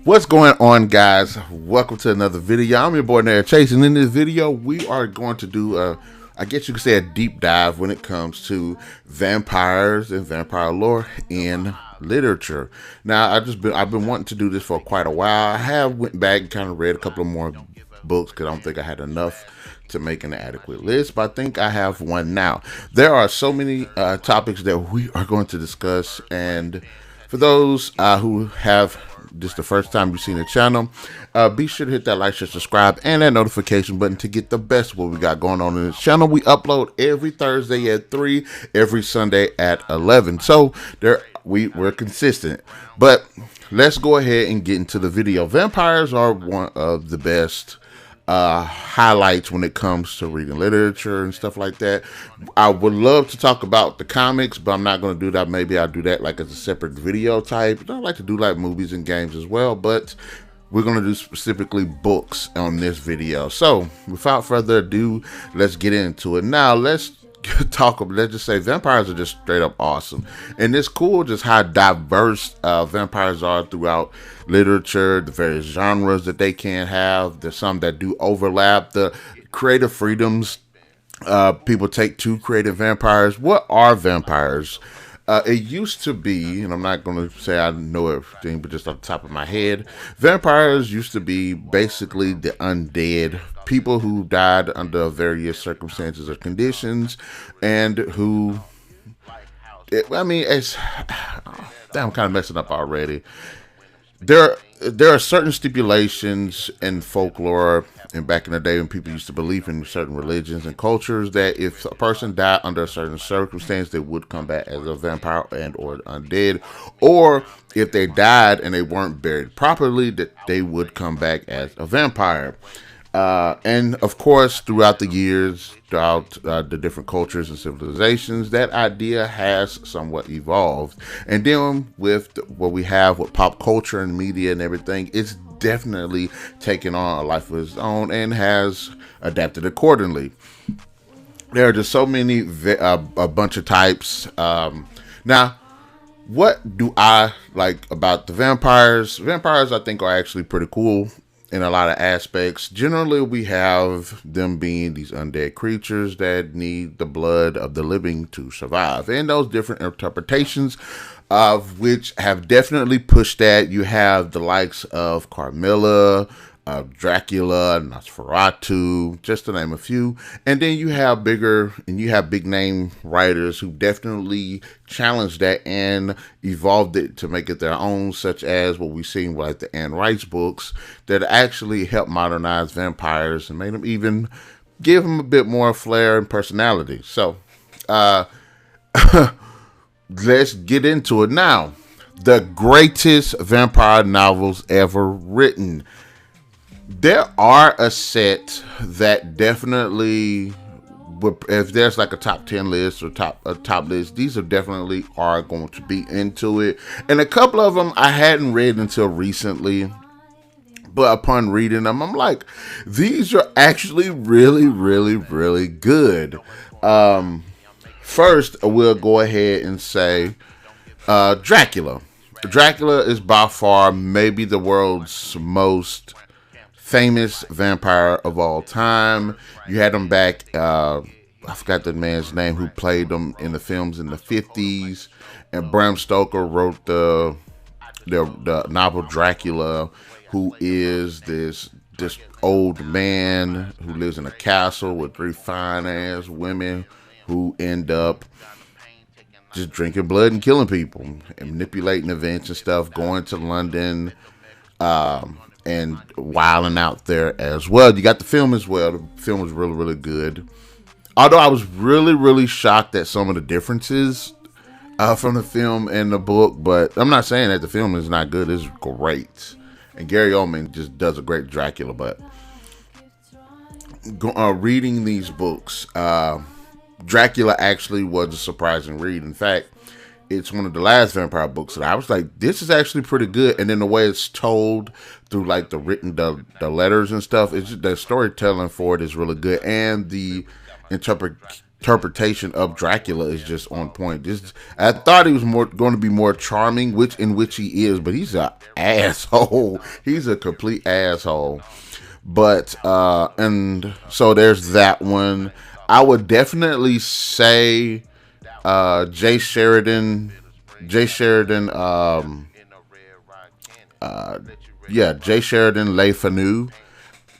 What's going on, guys? Welcome to another video. I'm your boy NarikChase, and in this video we are going to do I guess you could say a deep dive when it comes to vampires and vampire lore in literature. Now I've been wanting to do this for quite a while. I have went back and kind of read a couple of more books because I don't think I had enough to make an adequate list, but I think I have one now. There are so many topics that we are going to discuss, and for those who have this the first time you've seen the channel, be sure to hit that like, share, subscribe, and that notification button to get the best of what we got going on in this channel. We upload every Thursday at 3, every Sunday at 11. So we're consistent. But let's go ahead and get into the video. Vampires are one of the best highlights when it comes to reading literature and stuff like that. I would love to talk about the comics, but I'm not going to do that. Maybe I'll do that like as a separate video type. I like to do like movies and games as well, but we're going to do specifically books on this video. So without further ado, let's get into it. Now let's just say vampires are just straight up awesome, and it's cool just how diverse vampires are throughout literature, the various genres that they can have. There's some that do overlap, the creative freedoms people take to creative vampires. What are vampires? It used to be, and I'm not going to say I know everything, but just off the top of my head, vampires used to be basically the undead people who died under various circumstances or conditions, and who, I'm kind of messing up already. There are certain stipulations in folklore and back in the day when people used to believe in certain religions and cultures that if a person died under a certain circumstance, they would come back as a vampire and or undead, or if they died and they weren't buried properly, that they would come back as a vampire. And of course, throughout the years, throughout the different cultures and civilizations, that idea has somewhat evolved. And then with what we have with pop culture and media and everything, it's definitely taken on a life of its own and has adapted accordingly. There are just so many, a bunch of types. Now, what do I like about the vampires? Vampires, I think, are actually pretty cool in a lot of aspects. Generally, we have them being these undead creatures that need the blood of the living to survive. And those different interpretations of which have definitely pushed that. You have the likes of Carmilla, Dracula, Nosferatu, just to name a few. And then you have big name writers who definitely challenged that and evolved it to make it their own, such as what we've seen with like the Anne Rice books that actually helped modernize vampires and made them even give them a bit more flair and personality. So let's get into it now. The greatest vampire novels ever written. There are a set that definitely, if there's like a top 10 list or top list, these are definitely are going to be into it. And a couple of them I hadn't read until recently, but upon reading them, I'm like, these are actually really, really, really good. First, we'll go ahead and say Dracula. Dracula is by far maybe the world's most famous vampire of all time. You had him back, I forgot the man's name who played him in the films in the 50s, and Bram Stoker wrote the novel Dracula, who is this old man who lives in a castle with 3 fine ass women who end up just drinking blood and killing people and manipulating events and stuff, going to London, and wilding out there as well. You got the film as well. The film was really, really good. Although I was really, really shocked at some of the differences from the film and the book. But I'm not saying that the film is not good. It's great. And Gary Oldman just does a great Dracula. But reading these books, Dracula actually was a surprising read. In fact, it's one of the last vampire books that I was like, this is actually pretty good. And then the way it's told through like the letters and stuff, it's just, the storytelling for it is really good. And the interpretation of Dracula is just on point. I thought he was going to be more charming, in which he is, but he's an asshole. He's a complete asshole. But and so there's that one. I would definitely say Jay Sheridan, Jay Sheridan Le Fanu,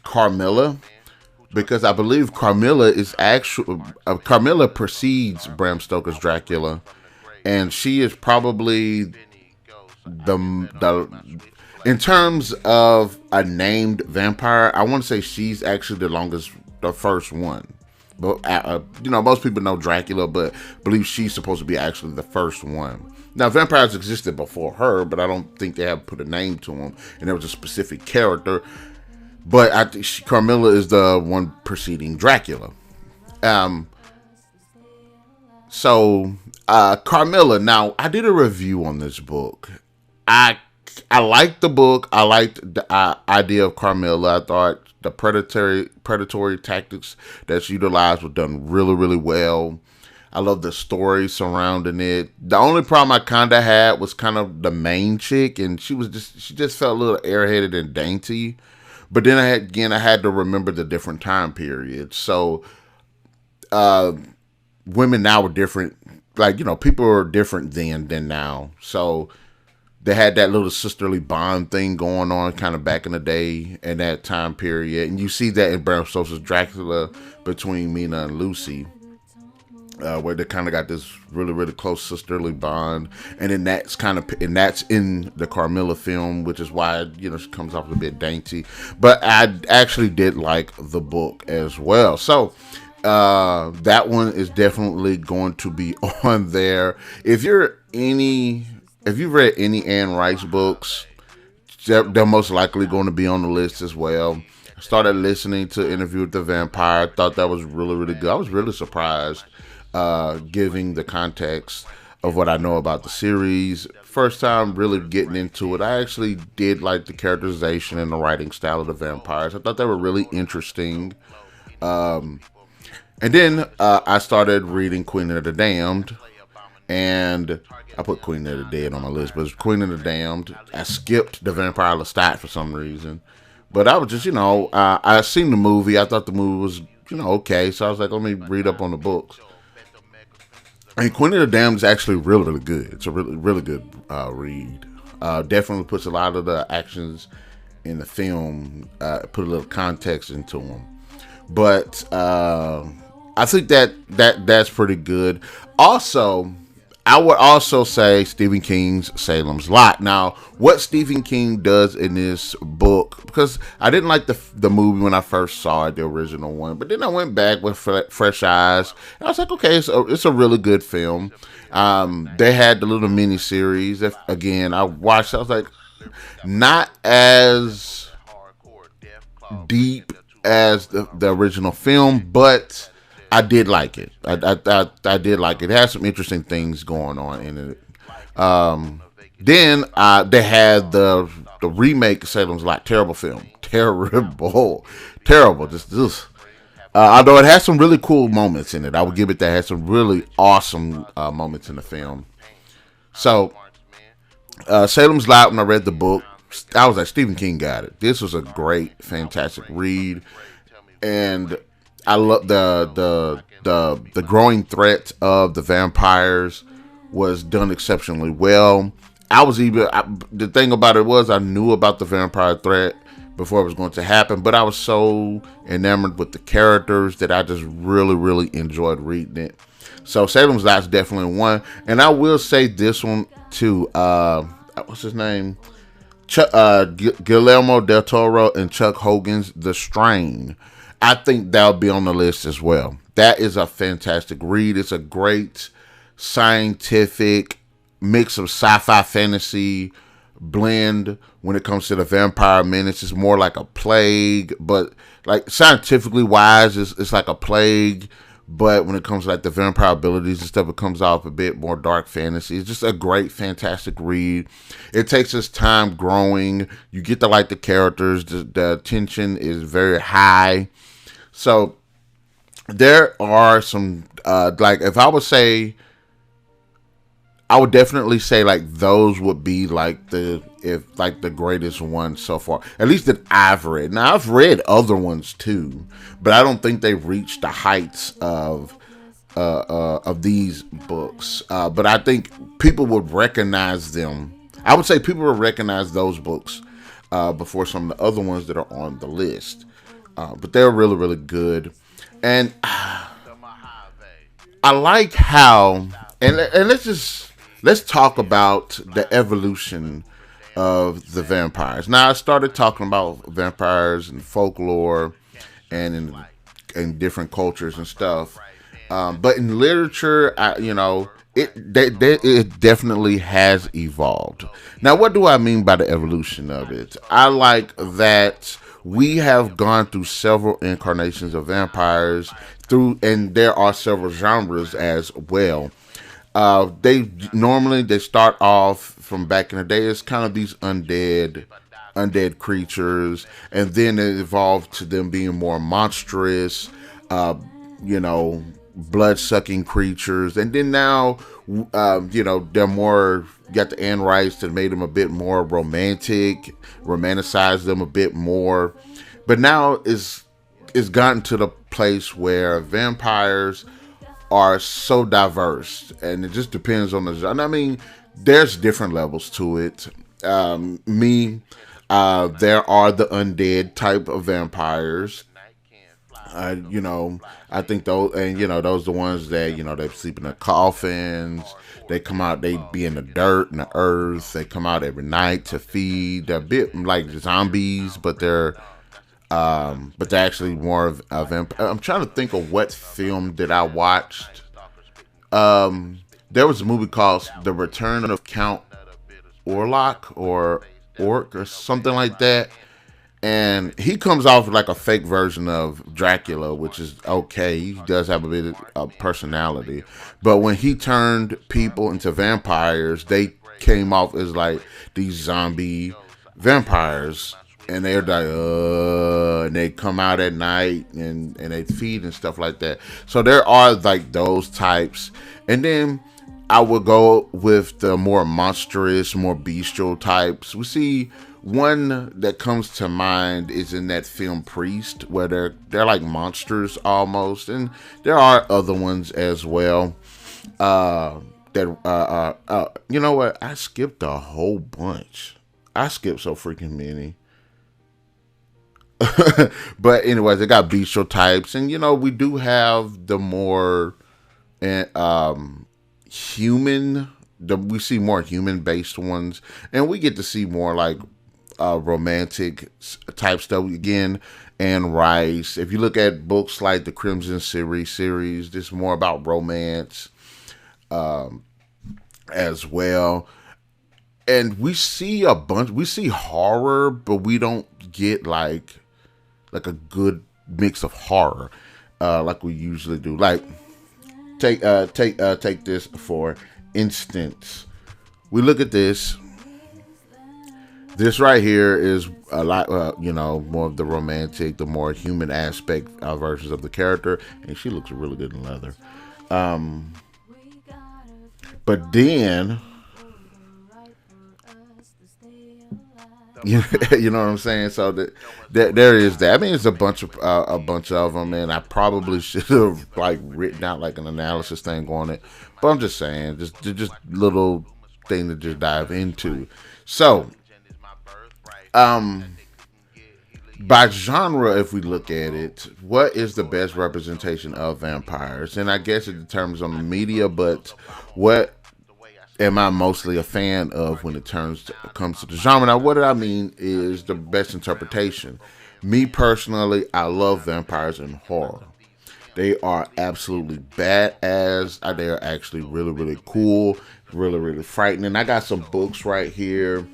Carmilla, because I believe Carmilla is Carmilla precedes Bram Stoker's Dracula, and she is probably the in terms of a named vampire, I want to say she's actually the first one. But most people know Dracula, but believe she's supposed to be actually the first one. Now, vampires existed before her, but I don't think they have put a name to them, and there was a specific character. But I think Carmilla is the one preceding Dracula. So Carmilla. Now, I did a review on this book. I liked the book. I liked the idea of Carmilla. I thought the predatory tactics that's utilized were done really, really well. I love the story surrounding it. The only problem I kind of had was kind of the main chick, and she just felt a little airheaded and dainty. But then I had to remember the different time periods. So women now are different. Like, people are different then than now. So they had that little sisterly bond thing going on kind of back in the day in that time period. And you see that in Bram Stoker's Dracula between Mina and Lucy, where they kind of got this really, really close sisterly bond. And then that's in the Carmilla film, which is why, she comes off a bit dainty. But I actually did like the book as well. So that one is definitely going to be on there. If you've read any Anne Rice books, they're most likely going to be on the list as well. I started listening to Interview with the Vampire. I thought that was really, really good. I was really surprised, giving the context of what I know about the series. First time really getting into it. I actually did like the characterization and the writing style of the vampires. I thought they were really interesting. And then I started reading Queen of the Damned. And I put Queen of the Dead on my list, but it's Queen of the Damned. I skipped the Vampire Lestat for some reason. But I was just, I seen the movie. I thought the movie was, okay. So I was like, let me read up on the books. And Queen of the Damned is actually really, really good. It's a really, really good read. Definitely puts a lot of the actions in the film, put a little context into them. But I think that's pretty good. Also, I would also say Stephen King's Salem's Lot. Now, what Stephen King does in this book, because I didn't like the movie when I first saw it, the original one, but then I went back with fresh eyes, and I was like, okay, it's a really good film. They had the little mini series. Again, I watched. I was like, not as deep as the original film, but I did like it. I did like it. It had some interesting things going on in it. Then they had the remake of Salem's Lot. Terrible film. Terrible. Just although it has some really cool moments in it. I would give it that. It had some really awesome moments in the film. So Salem's Lot, when I read the book, I was like, Stephen King got it. This was a great, fantastic read. And I love the growing threat of the vampires was done exceptionally well. The thing about it was I knew about the vampire threat before it was going to happen, but I was so enamored with the characters that I just really, really enjoyed reading it. So Salem's Lot's definitely one, and I will say this one too. What's his name? Guillermo del Toro and Chuck Hogan's The Strain. I think that'll be on the list as well. That is a fantastic read. It's a great scientific mix of sci-fi fantasy blend when it comes to the vampire menace. It's more like a plague, but like scientifically wise, it's like a plague. But when it comes to like the vampire abilities and stuff, it comes off a bit more dark fantasy. It's just a great, fantastic read. It takes its time growing. You get to like the characters. The tension is very high. So there are some like if I would say, I would definitely say like those would be like the greatest ones so far, at least that I've read. Now I've read other ones too, but I don't think they've reached the heights of these books. But I think people would recognize them. I would say people would recognize those books before some of the other ones that are on the list. But they're really, really good. And I like how, and let's talk about the evolution of the vampires. Now I started talking about vampires and folklore and in different cultures and stuff. But in literature, it definitely has evolved. Now, what do I mean by the evolution of it? I like that we have gone through several incarnations of vampires and there are several genres as well. They start off from back in the day as kind of these undead creatures, and then it evolved to them being more monstrous, you know, blood sucking creatures, and then now, they're more got the end rights that made them a bit more romanticized them a bit more, but now it's gotten to the place where vampires are so diverse, and it just depends on the genre. I mean, there's different levels to it. There are the undead type of vampires. I think those, and those are the ones that they sleep in their coffins. They come out, they be in the dirt and the earth. They come out every night to feed. They're a bit like zombies, but they're actually more of a vampire. I'm trying to think of what film that I watched. There was a movie called The Return of Count Orlok or Orc or something like that. And he comes off like a fake version of Dracula, which is okay. He does have a bit of personality. But when he turned people into vampires, they came off as like these zombie vampires. And they're like, and they come out at night and they feed and stuff like that. So there are like those types. And then I would go with the more monstrous, more bestial types. We see one that comes to mind is in that film Priest, where they're like monsters almost, and there are other ones as well. You know what? I skipped a whole bunch. I skipped so freaking many. But anyways, they got bestial types, and we do have the more human. We see more human based ones, and we get to see more like romantic type stuff again. And Rice, if you look at books like the Crimson series, it's more about romance as well. And we see we see horror, but we don't get like a good mix of horror like we usually do. Like take this for instance. We look at this. This right here is a lot, more of the romantic, the more human aspect versions of the character, and she looks really good in leather. But then, you know what I'm saying? So there is that. I mean, it's a bunch of them, and I probably should have like written out like an analysis thing on it. But I'm just saying, just little thing to just dive into. So. By genre, if we look at it, what is the best representation of vampires? And I guess it determines on the media, but what am I mostly a fan of when it comes to the genre? Now, what I mean is the best interpretation. Me personally, I love vampires in horror. They are absolutely badass. They are actually really, really cool, really, really frightening. I got some books right here.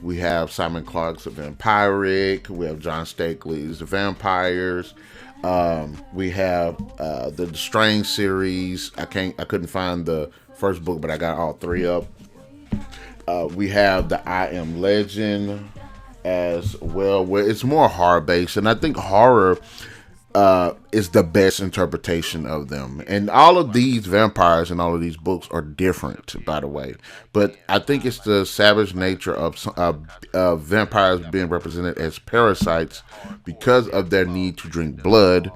We have Simon Clarke's The Vampiric. We have John Stakely's The Vampires. We have the Strange series. I couldn't find the first book, but I got all three up. We have the I Am Legend as well, where it's more horror based, and I think horror is the best interpretation of them. And all of these vampires and all of these books are different, by the way. But I think it's the savage nature of vampires being represented as parasites because of their need to drink blood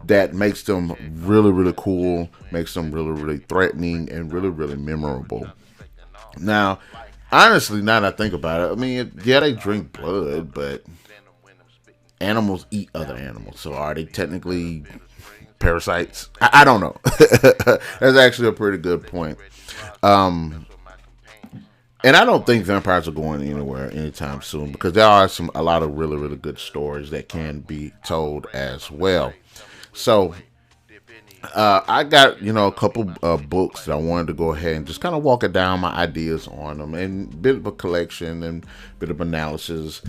that makes them really, really cool, makes them really, really threatening, and really, really memorable. Now, honestly, now that I think about it, I mean, yeah, they drink blood, but animals eat other animals. So are they technically parasites? I don't know. That's actually a pretty good point. Um, and I don't think vampires are going anywhere anytime soon because there are a lot of really, really good stories that can be told as well. So I got a couple books that I wanted to go ahead and just kind of walk it down my ideas on them and a bit of a collection and a bit of analysis.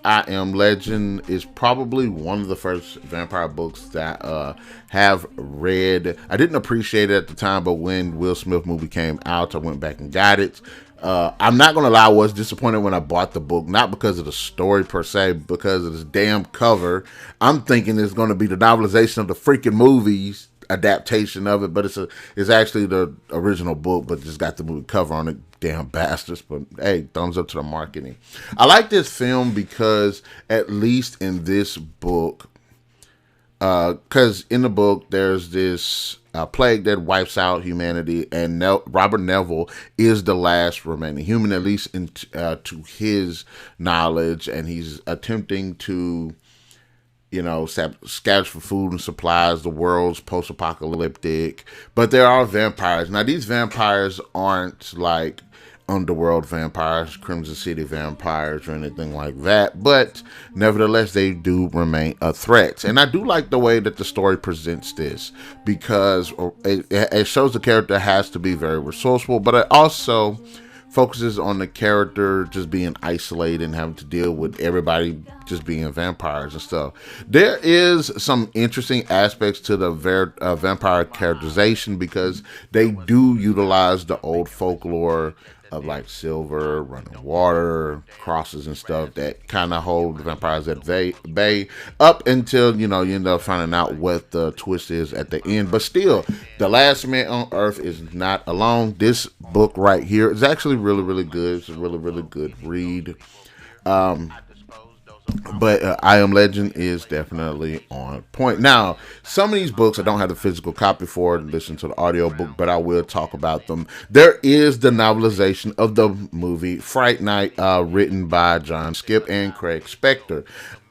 I Am Legend is probably one of the first vampire books that have read. I didn't appreciate it at the time, but when Will Smith movie came out, I went back and got it. I'm not gonna lie, I was disappointed when I bought the book, not because of the story per se, because of this damn cover. I'm thinking it's gonna be the novelization of the freaking movies adaptation of it, but it's actually the original book, but just got the movie cover on it. Damn bastards. But hey, thumbs up to the marketing. I like this film because at least in this book, because in the book there's this plague that wipes out humanity, and Robert Neville is the last remaining human, at least to his knowledge, and he's attempting to scavenge for food and supplies. The world's post-apocalyptic, but there are vampires. Now, these vampires aren't like underworld vampires, Crimson City vampires, or anything like that, but nevertheless, they do remain a threat. And I do like the way that the story presents this, because it shows the character has to be very resourceful, but it also focuses on the character just being isolated and having to deal with everybody just being vampires and stuff. There is some interesting aspects to the vampire characterization because they do utilize the old folklore of like silver, running water, crosses and stuff that kind of hold the vampires at bay up until, you end up finding out what the twist is at the end. But still, the last man on earth is not alone. This book right here is actually really, really good. It's a really, really good read. But I Am Legend is definitely on point. Now, some of these books I don't have the physical copy for to listen to the audio book, but I will talk about them. There is the novelization of the movie Fright Night, written by John Skip and Craig Spector.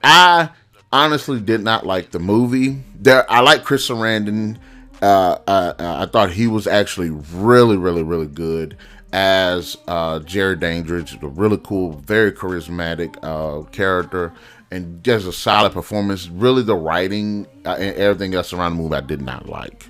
I honestly did not like the movie. I like Chris Sarandon. I thought he was actually really, really, really good as Jerry Dandridge, a really cool, very charismatic character, and just a solid performance. Really, the writing and everything else around the movie I did not like.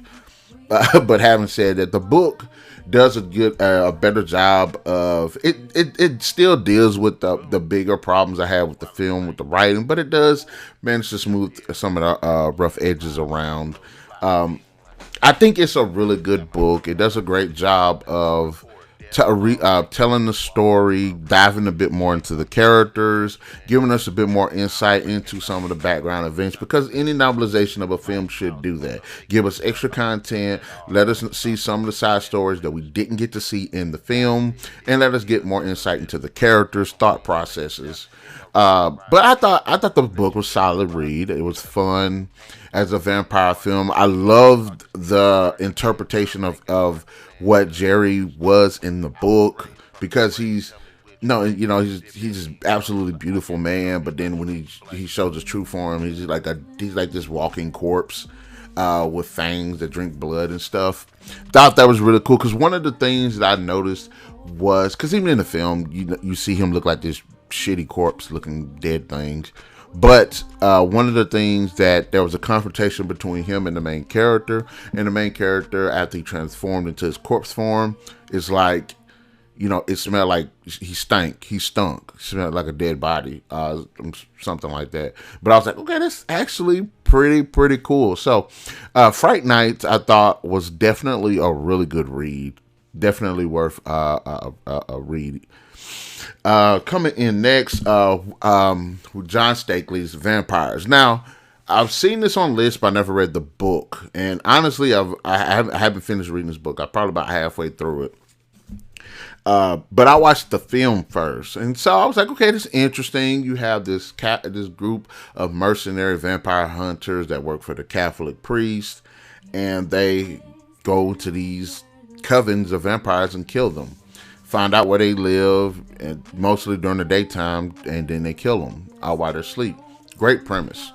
But having said that, the book does a better job of it. It still deals with the bigger problems I have with the film, with the writing, but it does manage to smooth some of the rough edges around. I think it's a really good book. It does a great job of telling the story, diving a bit more into the characters, giving us a bit more insight into some of the background events, because any novelization of a film should do that. Give us extra content, let us see some of the side stories that we didn't get to see in the film, and let us get more insight into the characters' thought processes. But I thought the book was a solid read. It was fun as a vampire film. I loved the interpretation of what Jerry was in the book, because he's an absolutely beautiful man, but then when he shows his true form, he's like this walking corpse with fangs that drink blood and stuff. Thought that was really cool, because one of the things that I noticed was, because even in the film you see him look like this shitty corpse looking dead things, but one of the things that there was a confrontation between him and the main character, after he transformed into his corpse form, is like, it smelled like he stunk. It smelled like a dead body, something like that. But I was like, okay, that's actually pretty cool. So Fright Night, I thought, was definitely a really good read, definitely worth a read. Coming in next, John Stakely's Vampires. Now, I've seen this on lists, but I never read the book. And honestly, I haven't finished reading this book. I'm probably about halfway through it. But I watched the film first, and so I was like, okay, this is interesting. You have this group of mercenary vampire hunters that work for the Catholic priest, and they go to these covens of vampires and kill them. Find out where they live, and mostly during the daytime, and then they kill them all while they're asleep. Great premise.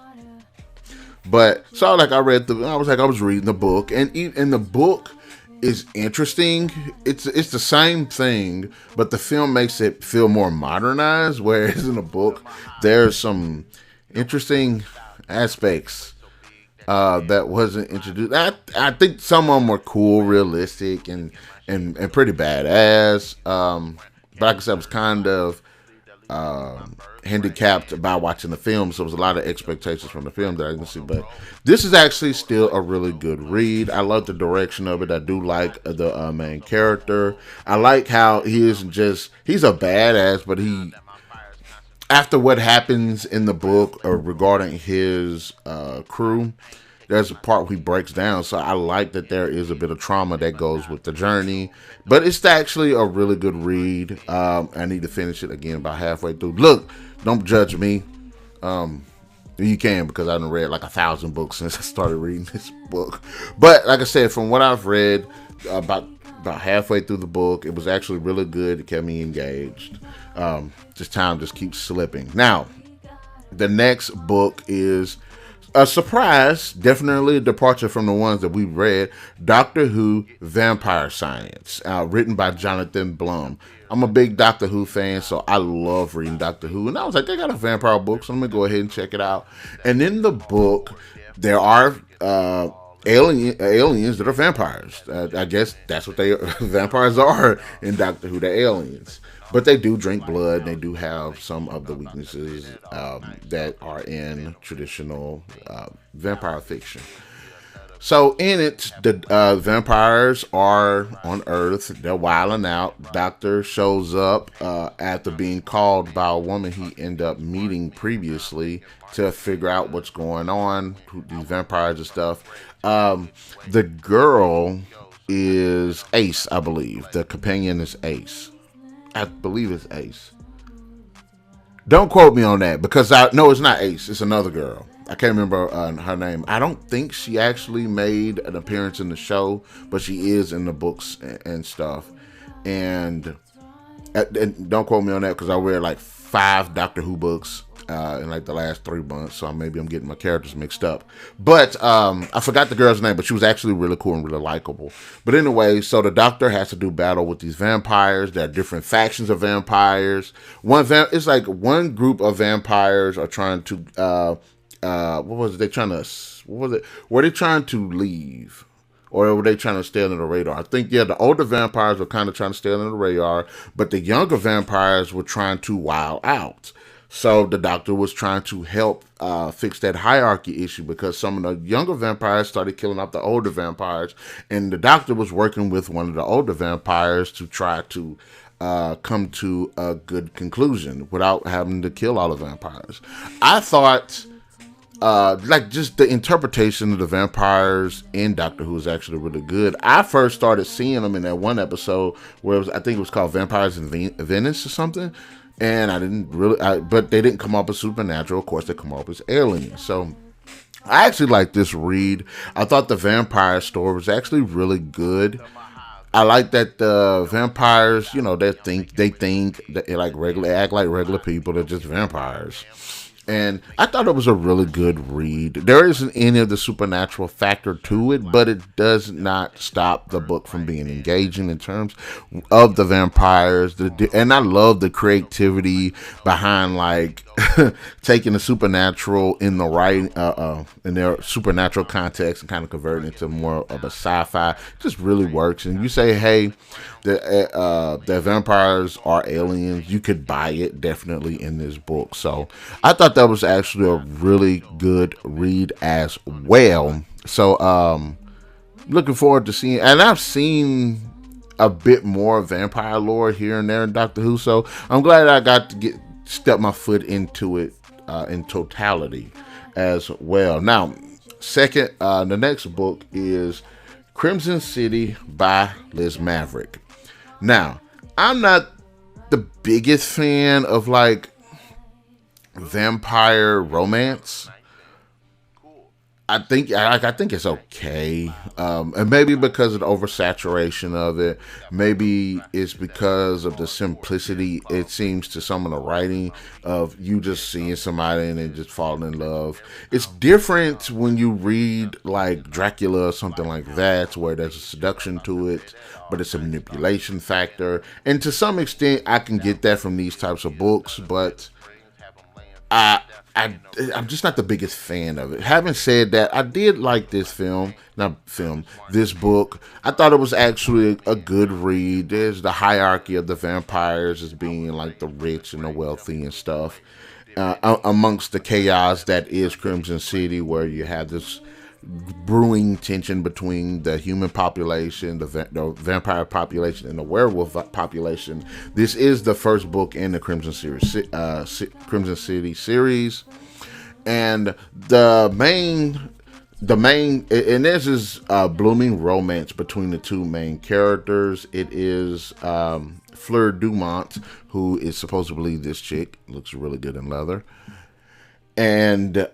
But so I was reading the book, and the book is interesting. It's the same thing, but the film makes it feel more modernized, whereas in the book there's some interesting aspects that wasn't introduced. I think some of them were cool, realistic, and pretty badass. But like I said, I was kind of handicapped by watching the film, so there was a lot of expectations from the film that I didn't see. But this is actually still a really good read. I love the direction of it. I do like the main character. I like how he's a badass, but after what happens in the book regarding his crew, there's a part where he breaks down. So I like that there is a bit of trauma that goes with the journey. But it's actually a really good read. I need to finish it again about halfway through. Look, don't judge me. You can, because I've read like 1,000 books since I started reading this book. But like I said, from what I've read, about halfway through the book, it was actually really good. It kept me engaged. This time just keeps slipping. Now, the next book is a surprise, definitely a departure from the ones that we've read. Doctor Who Vampire Science, written by Jonathan Blum. I'm a big Doctor Who fan, so I love reading Doctor Who. And I was like, they got a vampire book, so I'm going to go ahead and check it out. And in the book, there are aliens that are vampires. I guess that's what vampires are in Doctor Who, they're aliens. But they do drink blood, and they do have some of the weaknesses that are in traditional vampire fiction. So in it, the vampires are on Earth. They're wilding out. Doctor shows up after being called by a woman he ended up meeting previously to figure out what's going on, these vampires and stuff. The girl is Ace, I believe. The companion is Ace. I believe it's Ace. Don't quote me on that, because no, it's not Ace. It's another girl. I can't remember her name. I don't think she actually made an appearance in the show, but she is in the books and stuff. And don't quote me on that, because I read like 5 Doctor Who books in like the last 3 months, so maybe I'm getting my characters mixed up. But I forgot the girl's name, but she was actually really cool and really likable. But anyway, so the Doctor has to do battle with these vampires. There are different factions of vampires. It's like one group of vampires are trying to were they trying to leave, or were they trying to stay under the radar? I think, the older vampires were kind of trying to stay under the radar, but the younger vampires were trying to wild out. So the Doctor was trying to help fix that hierarchy issue, because some of the younger vampires started killing off the older vampires, and the Doctor was working with one of the older vampires to try to come to a good conclusion without having to kill all the vampires. I thought just the interpretation of the vampires in Doctor Who is actually really good. I first started seeing them in that one episode where I think it was called Vampires in Venice or something. And I didn't really, but they didn't come up as supernatural. Of course, they come up as aliens. So I actually like this read. I thought the vampire story was actually really good. I like that the vampires, they act like regular people. They're just vampires. And I thought it was a really good read. There isn't any of the supernatural factor to it, but it does not stop the book from being engaging in terms of the vampires. And I love the creativity behind taking the supernatural in the right, in their supernatural context and kind of converting it to more of a sci-fi. It just really works. And you say, hey, the vampires are aliens, you could buy it definitely in this book. So I thought that was actually a really good read as well. So looking forward to seeing, and I've seen a bit more vampire lore here and there in Doctor Who, so I'm glad I got to step my foot into it in totality. as well. Now, second, the next book is Crimson City by Liz Maverick. Now, I'm not the biggest fan of like vampire romance. I think it's okay, and maybe because of the oversaturation of it. Maybe it's because of the simplicity it seems to some of the writing of you just seeing somebody and then just falling in love. It's different when you read like Dracula or something like that, where there's a seduction to it, but it's a manipulation factor. And to some extent, I can get that from these types of books, but I'm just not the biggest fan of it. Having said that, I did like this this book. I thought it was actually a good read. There's the hierarchy of the vampires as being like the rich and the wealthy and stuff, amongst the chaos that is Crimson City, where you have this brewing tension between the human population, the vampire population, and the werewolf population. This is the first book in the Crimson City series, and the main, and this is blooming romance between the two main characters. It is Fleur Dumont, who is supposedly this chick, looks really good in leather, and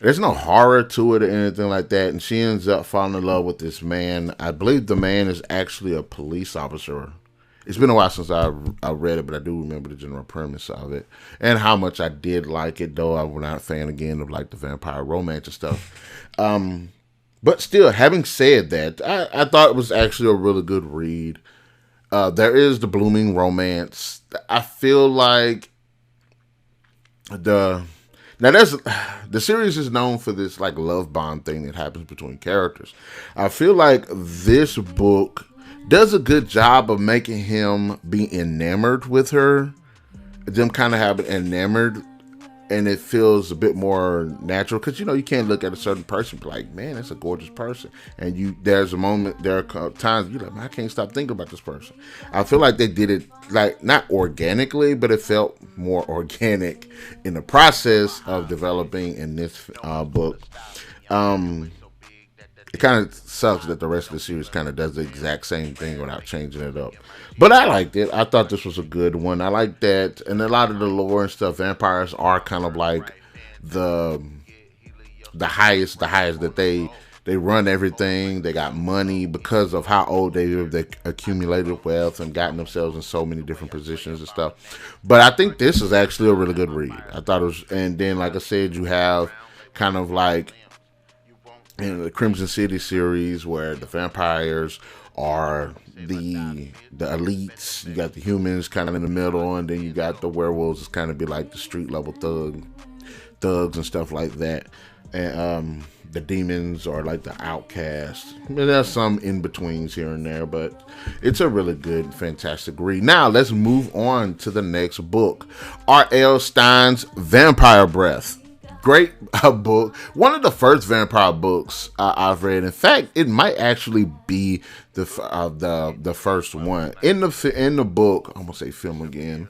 there's no horror to it or anything like that. And she ends up falling in love with this man. I believe the man is actually a police officer. It's been a while since I read it, but I do remember the general premise of it and how much I did like it, though I'm not a fan again of like the vampire romance and stuff. But still, having said that, I thought it was actually a really good read. There is the blooming romance. I feel like the series is known for this like love bond thing that happens between characters. I feel like this book does a good job of making him be enamored with her, them kind of having enamored, and it feels a bit more natural because you can't look at a certain person and be like, man, that's a gorgeous person, and there are times you're like, man, I can't stop thinking about this person. I feel like they did it like not organically, but it felt more organic in the process of developing in this book. It kind of sucks that the rest of the series kind of does the exact same thing without changing it up. But I liked it. I thought this was a good one. I like that. And a lot of the lore and stuff, vampires are kind of like the highest that they run everything. They got money because of how old they are. They accumulated wealth and gotten themselves in so many different positions and stuff. But I think this is actually a really good read. I thought it was, and then like I said, you have kind of like in the Crimson City series where the vampires are the elites. You got the humans kind of in the middle, and then you got the werewolves as kind of be like the street level thugs and stuff like that. And the demons are like the outcasts. I mean, there's some in betweens here and there, but it's a really good, fantastic read. Now let's move on to the next book, R.L. Stine's Vampire Breath. Great book. One of the first vampire books I've read. In fact, it might actually be the first one in the book. I'm gonna say film again.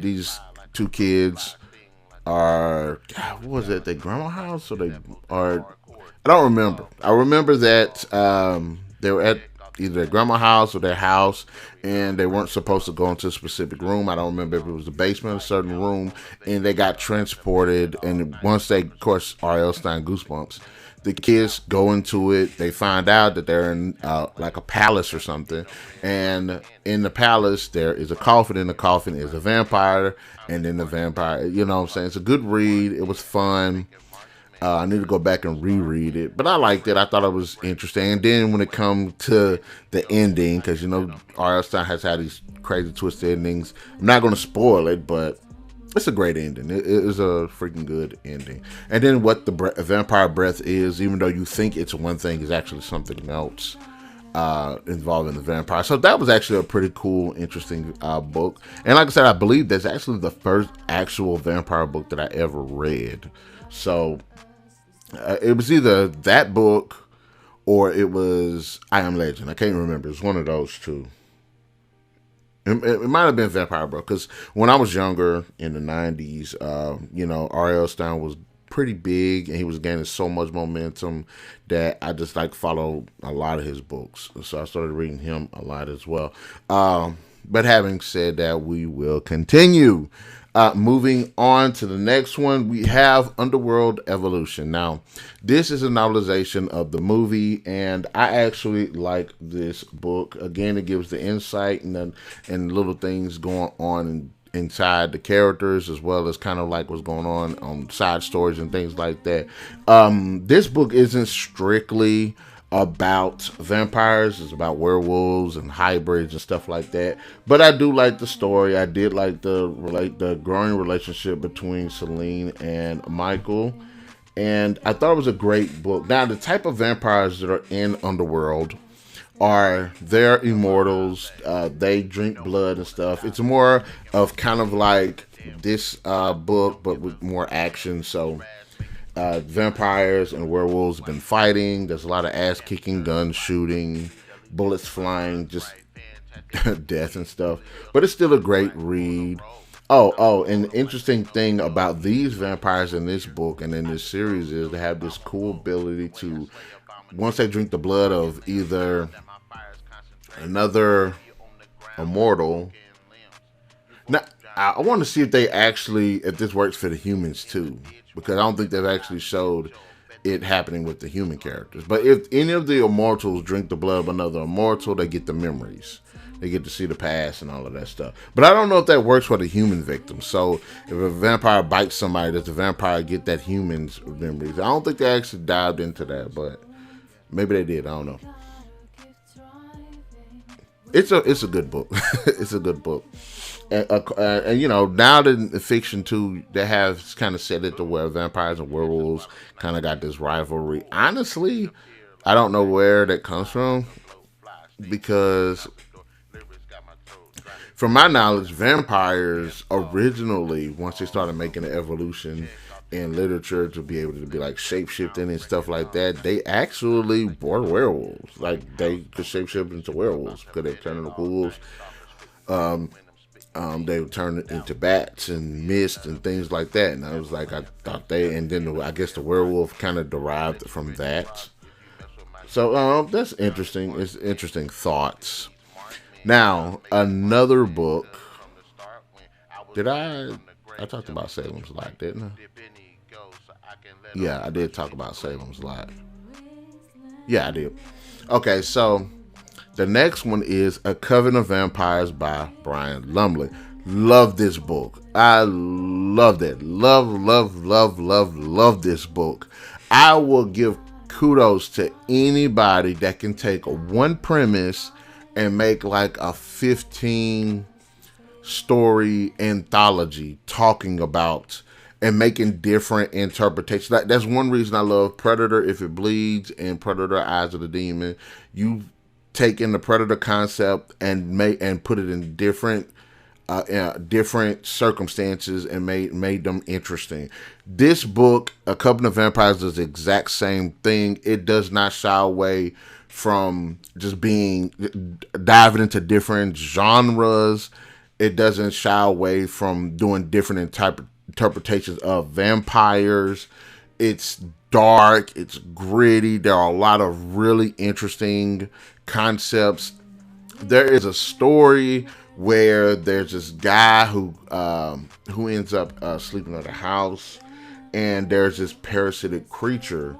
These two kids are, God, what was it? Their grandma house or they are? I don't remember. I remember that they were at either their grandma house or their house, and they weren't supposed to go into a specific room. I don't remember if it was the basement or a certain room, and they got transported. And once they, of course, R.L. Stine goosebumps, the kids go into it. They find out that they're in like a palace or something, and in the palace there is a coffin. In the coffin is a vampire, and then the vampire, you know what I'm saying? It's a good read. It was fun. I need to go back and reread it, but I liked it. I thought it was interesting. And then when it comes to the ending, because R.L. Stine has had these crazy twisted endings. I'm not going to spoil it, but it's a great ending. It is a freaking good ending. And then what the vampire breath is, even though you think it's one thing, is actually something else involving the vampire. So that was actually a pretty cool, interesting book. And like I said, I believe that's actually the first actual vampire book that I ever read. So it was either that book or it was I Am Legend. I can't remember. It's one of those two. It might have been Vampire Bro, because when I was younger in the 90s, R.L. Stine was pretty big, and he was gaining so much momentum that I just like follow a lot of his books. So I started reading him a lot as well. But having said that, we will continue. Moving on to the next one, we have Underworld Evolution. Now, this is a novelization of the movie, and I actually like this book. Again, it gives the insight and little things going on inside the characters, as well as kind of like what's going on side stories and things like that. This book isn't strictly about vampires. It's about werewolves and hybrids and stuff like that. But I do like the story. I did like the growing relationship between Celine and Michael, and I thought it was a great book. Now, the type of vampires that are in Underworld they're immortals. They drink blood and stuff. It's more of kind of like this book, but with more action. So vampires and werewolves have been fighting. There's a lot of ass kicking, gun shooting, bullets flying, just death and stuff. But it's still a great read. And the interesting thing about these vampires in this book and in this series is they have this cool ability to, once they drink the blood of either another immortal. Now, I want to see if this works for the humans too, because I don't think they've actually showed it happening with the human characters. But if any of the immortals drink the blood of another immortal, they get the memories. They get to see the past and all of that stuff. But I don't know if that works for the human victim. So if a vampire bites somebody, does the vampire get that human's memories? I don't think they actually dived into that, but maybe they did. I don't know. It's a good book. It's a good book. And you know, now that in fiction too, they have kind of set it to where vampires and werewolves kind of got this rivalry. Honestly, I don't know where that comes from, because from my knowledge, vampires originally, once they started making an evolution in literature to be able to be like shapeshifting and stuff like that, they actually were werewolves. Like they could shapeshift into werewolves because they turn into wolves. They would turn it into bats and mist and things like that. And I was like, I thought and then I guess the werewolf kind of derived from that. So that's interesting. It's interesting thoughts. Now, another book. I talked about Salem's Lot, didn't I? Yeah, I did talk about Salem's Lot. Yeah, I did. Okay, so the next one is A Coven of Vampires by Brian Lumley. Love this book. I loved it. Love this book. I will give kudos to anybody that can take one premise and make like a 15 story anthology talking about and making different interpretations. That's one reason I love Predator If It Bleeds and Predator Eyes of the Demon. You take in the Predator concept and put it in different circumstances and made them interesting. This book, A Coven of Vampires, does the exact same thing. It does not shy away from just diving into different genres. It doesn't shy away from doing different interpretations of vampires. It's dark. It's gritty. There are a lot of really interesting concepts. There is a story where there's this guy who ends up sleeping at a house, and there's this parasitic creature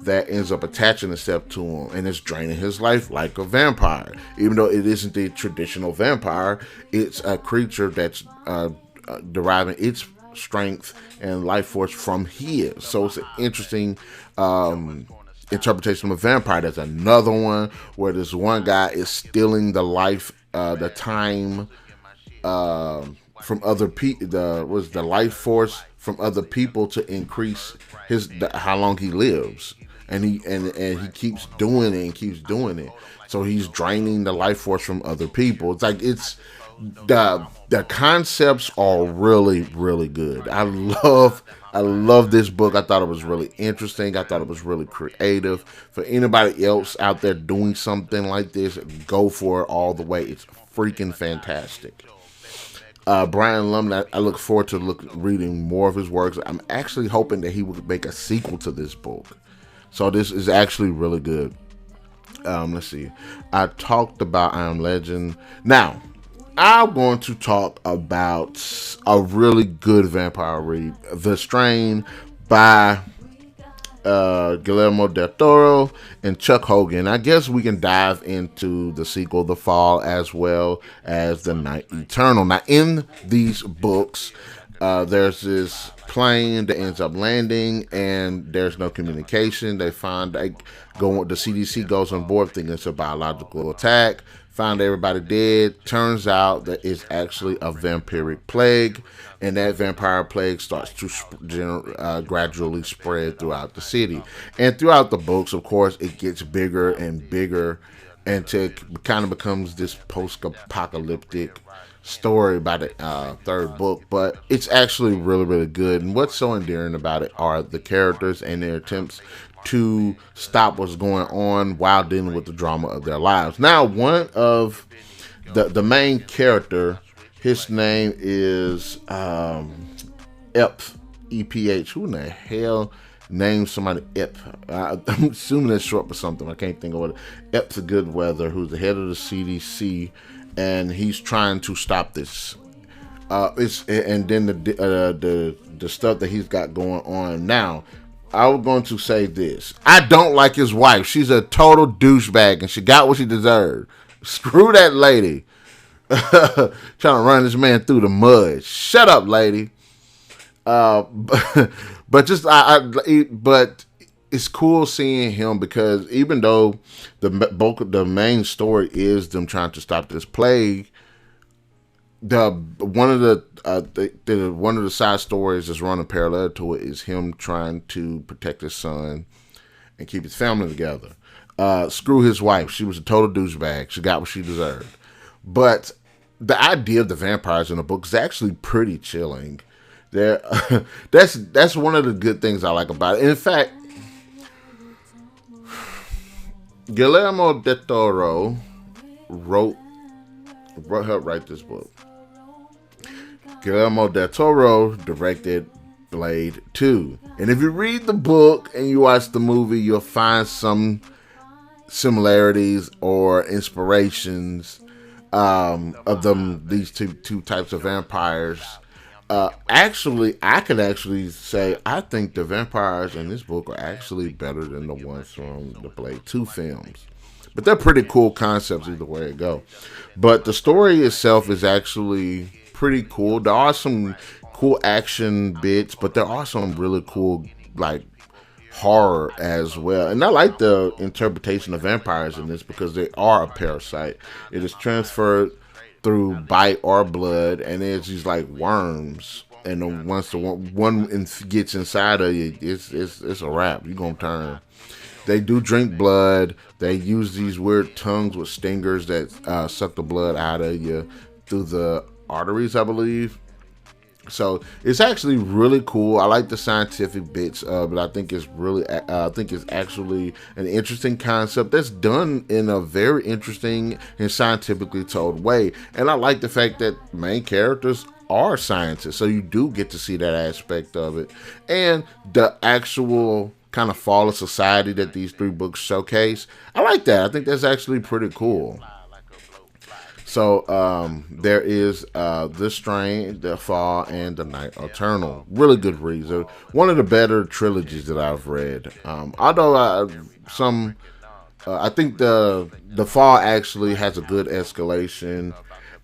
that ends up attaching itself to him, and it's draining his life like a vampire. Even though it isn't the traditional vampire, it's a creature that's deriving its strength and life force from his. So it's an interesting interpretation of a vampire. There's another one where this one guy is stealing the life, the time from other people. The life force from other people to increase how long he lives. And he keeps doing it and keeps doing it. So he's draining the life force from other people. It's like the concepts are really, really good. I love this book. I thought it was really interesting. I thought it was really creative. For anybody else out there doing something like this, go for it all the way. It's freaking fantastic. Brian Lumley, I look forward to reading more of his works. I'm actually hoping that he would make a sequel to this book. So this is actually really good. Let's see. I talked about I Am Legend. Now, I'm going to talk about a really good vampire read, The Strain by Guillermo del Toro and Chuck Hogan. I guess we can dive into the sequel, The Fall, as well as The Night Eternal. Now, in these books, there's this plane that ends up landing, and there's no communication. They find the CDC goes on board thinking it's a biological attack. Find everybody dead. Turns out that it's actually a vampiric plague, and that vampire plague starts to gradually spread throughout the city. And throughout the books, of course, it gets bigger and bigger until it kind of becomes this post-apocalyptic story by the third book. But it's actually really, really good. And what's so endearing about it are the characters and their attempts to stop what's going on while dealing with the drama of their lives. Now, one of the main character, his name is Eph, E-P-H. Who in the hell named somebody Eph? I'm assuming that's short for something. I can't think of what. Eph Goodweather, who's the head of the CDC, and he's trying to stop this. And then the stuff that he's got going on now. I was going to say this. I don't like his wife. She's a total douchebag, and she got what she deserved. Screw that lady. Trying to run this man through the mud. Shut up, lady. But it's cool seeing him, because even though the main story is them trying to stop this plague, one of the side stories that's running parallel to it is him trying to protect his son and keep his family together. Screw his wife. She was a total douchebag. She got what she deserved. But the idea of the vampires in the book is actually pretty chilling. That's one of the good things I like about it. In fact, Guillermo del Toro helped write this book. Guillermo del Toro directed Blade 2. And if you read the book and you watch the movie, you'll find some similarities or inspirations of these two types of vampires. Actually, I could actually say I think the vampires in this book are actually better than the ones from the Blade 2 films. But they're pretty cool concepts either way it go. But the story itself is actually pretty cool. There are some cool action bits, but there are some really cool like horror as well. And I like the interpretation of vampires in this, because they are a parasite. It is transferred through bite or blood, and it's these like worms. And then once the one gets inside of you, it's a wrap. You're gonna turn. They do drink blood. They use these weird tongues with stingers that suck the blood out of you through the arteries, I believe. So it's actually really cool. I like the scientific bits, but I think it's actually an interesting concept that's done in a very interesting and scientifically told way. And I like the fact that main characters are scientists, so you do get to see that aspect of it, and the actual kind of fall of society that these three books showcase. I like that. I think that's actually pretty cool. So there is The Strain, The Fall, and The Night Eternal. Really good reads. One of the better trilogies that I've read. Although I think the Fall actually has a good escalation,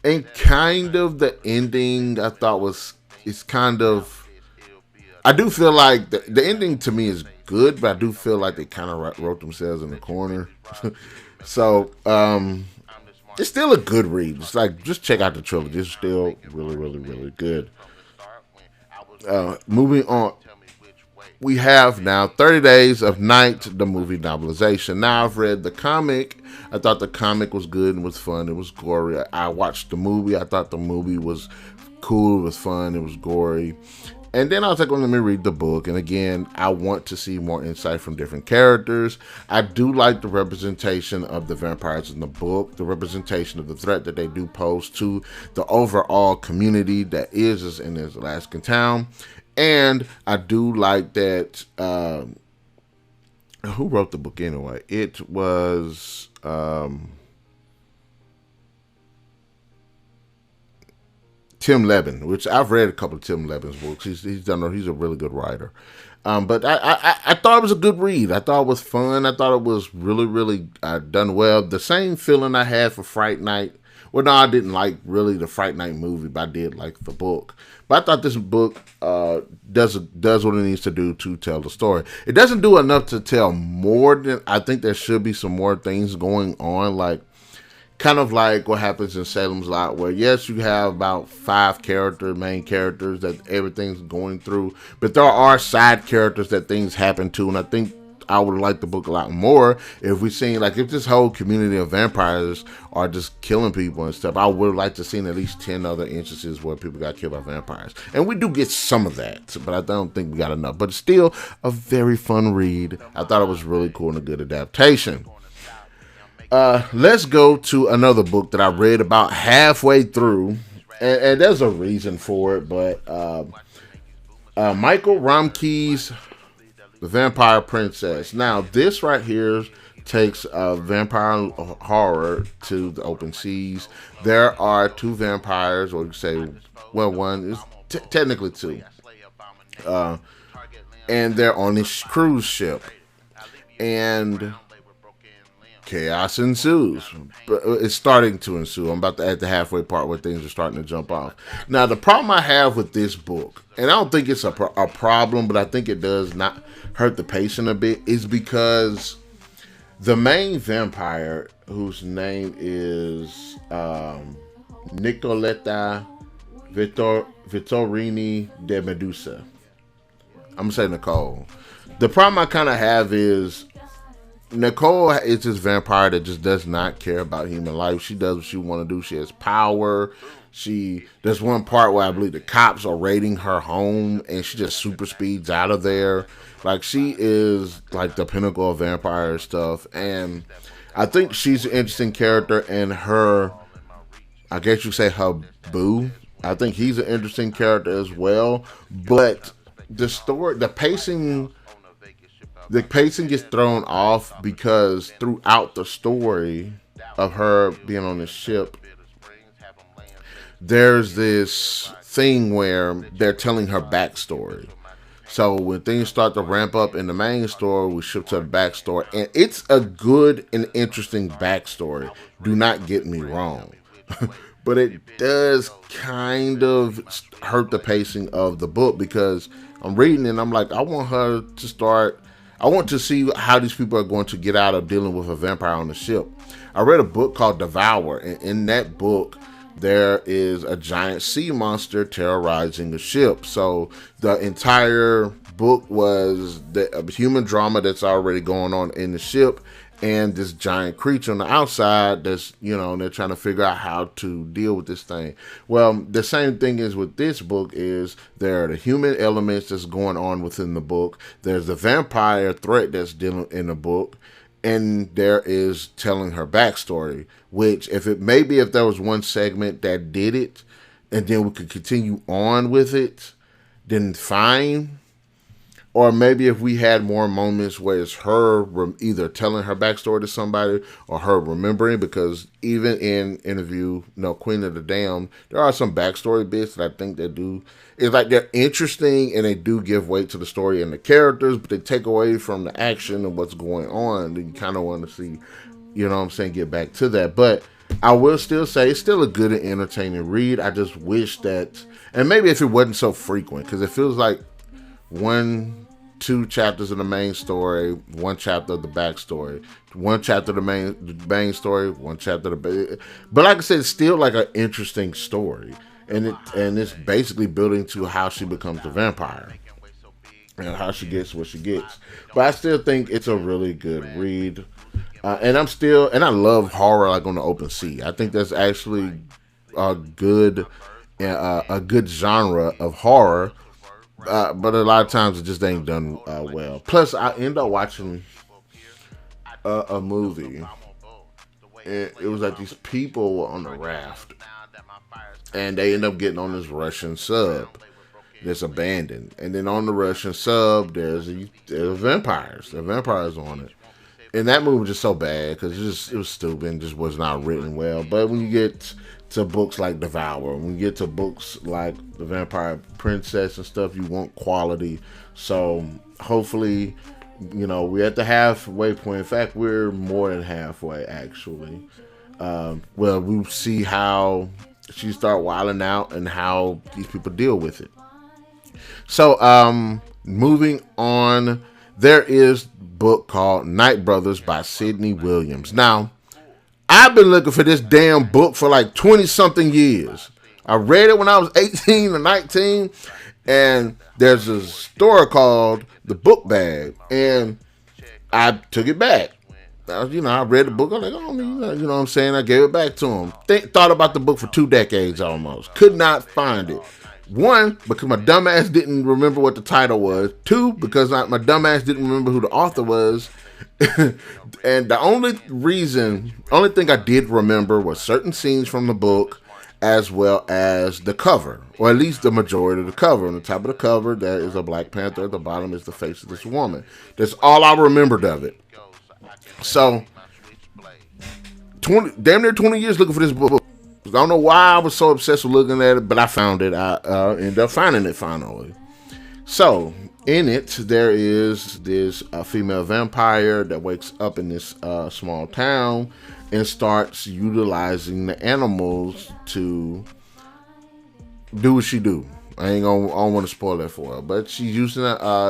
and kind of the ending I thought it's kind of. I do feel like the ending to me is good, but I do feel like they kind of wrote themselves in the corner. So. It's still a good read. It's like, just check out the trilogy. It's still really, really, really good. Moving on. We have now 30 Days of Night, the movie novelization. Now, I've read the comic. I thought the comic was good and was fun. It was gory. I watched the movie. I thought the movie was cool. It was fun. It was gory. And then I was like, well, let me read the book. And again, I want to see more insight from different characters. I do like the representation of the vampires in the book, the representation of the threat that they do pose to the overall community that is in this Alaskan town. And I do like that. Who wrote the book anyway? It was Tim Levin, which I've read a couple of Tim Levin's books. He's a really good writer. But I thought it was a good read. I thought it was fun. I thought it was really done well. The same feeling I had for Fright Night. Well, no, I didn't like really the Fright Night movie, but I did like the book. But I thought this book does what it needs to do to tell the story. It doesn't do enough to tell more than I think there should be some more things going on, like kind of like what happens in Salem's Lot, where yes, you have about 5 main characters that everything's going through, but there are side characters that things happen to, and I think I would like the book a lot more if we seen, like, if this whole community of vampires are just killing people and stuff. I would like to see at least 10 other instances where people got killed by vampires, and we do get some of that, but I don't think we got enough. But still, a very fun read. I thought it was really cool and a good adaptation. Let's go to another book that I read about halfway through, and there's a reason for it, but Michael Romkey's The Vampire Princess. Now, this right here takes vampire horror to the open seas. There are 2 vampires, or you say, well, one is technically 2, and they're on this cruise ship, and chaos ensues. It's starting to ensue. I'm about to at the halfway part where things are starting to jump off. Now, the problem I have with this book, and I don't think it's a problem, but I think it does not hurt the pacing a bit, is because the main vampire, whose name is Nicoletta Vittorini de Medusa. I'm going to say Nicole. The problem I kind of have is Nicole is this vampire that just does not care about human life. She does what she want to do. She has power. There's one part where I believe the cops are raiding her home, and she just super speeds out of there. Like, she is like the pinnacle of vampire stuff, and I think she's an interesting character. And her, I guess you say her boo, I think he's an interesting character as well. But the story, the pacing gets thrown off because throughout the story of her being on the ship, there's this thing where they're telling her backstory. So when things start to ramp up in the main story, we shift to the backstory, and it's a good and interesting backstory. Do not get me wrong. But it does kind of hurt the pacing of the book, because I'm reading and I'm like, I want to see how these people are going to get out of dealing with a vampire on the ship. I read a book called Devour, and in that book, there is a giant sea monster terrorizing the ship. So the entire book was the human drama that's already going on in the ship, and this giant creature on the outside that's, they're trying to figure out how to deal with this thing. Well, the same thing is with this book is there are the human elements that's going on within the book. There's the vampire threat that's dealing in the book. And there is telling her backstory, which if there was one segment that did it, and then we could continue on with it, then fine. Or maybe if we had more moments where it's her either telling her backstory to somebody or her remembering, because even in interview, Queen of the Damned, there are some backstory bits that I think they do. It's like they're interesting and they do give weight to the story and the characters, but they take away from the action and what's going on. And you kind of want to see, get back to that. But I will still say it's still a good and entertaining read. I just wish that, and maybe if it wasn't so frequent, because it feels like 2 chapters of the main story, 1 chapter of the backstory, 1 chapter of the main story, 1 chapter of the but like I said, it's still like an interesting story, and it's basically building to how she becomes a vampire and how she gets what she gets. But I still think it's a really good read, and I love horror like on the open sea. I think that's actually a good genre of horror but a lot of times it just ain't done well. Plus, I end up watching a movie, and it was like these people were on the raft, and they end up getting on this Russian sub that's abandoned, and then on the Russian sub there's vampires. There are vampires on it, and that movie was just so bad because it was stupid and just was not written well. But when you get to books like Devour, when you get to books like The Vampire Princess and stuff, you want quality. So hopefully, we're at the halfway point. In fact, we're more than halfway actually. Well, we'll see how she start wilding out and how these people deal with it. So, moving on, there is a book called Night Brothers by Sidney Williams. Now, I've been looking for this damn book for like 20-something years. I read it when I was 18 or 19, and there's a store called The Book Bag, and I took it back. I read the book. I'm like, oh, you know what I'm saying? I gave it back to him. Thought about the book for 2 decades almost. Could not find it. 1, because my dumbass didn't remember what the title was. 2, because my dumbass didn't remember who the author was. And the only thing I did remember was certain scenes from the book, as well as the cover, or at least the majority of the cover. On the top of the cover, there is a Black Panther. At the bottom is the face of this woman. That's all I remembered of it. So, damn near 20 years looking for this book. I don't know why I was so obsessed with looking at it, but I found it. I ended up finding it finally. So, in it, there is this female vampire that wakes up in this small town and starts utilizing the animals to do what she do. I don't want to spoil that for her, but she's using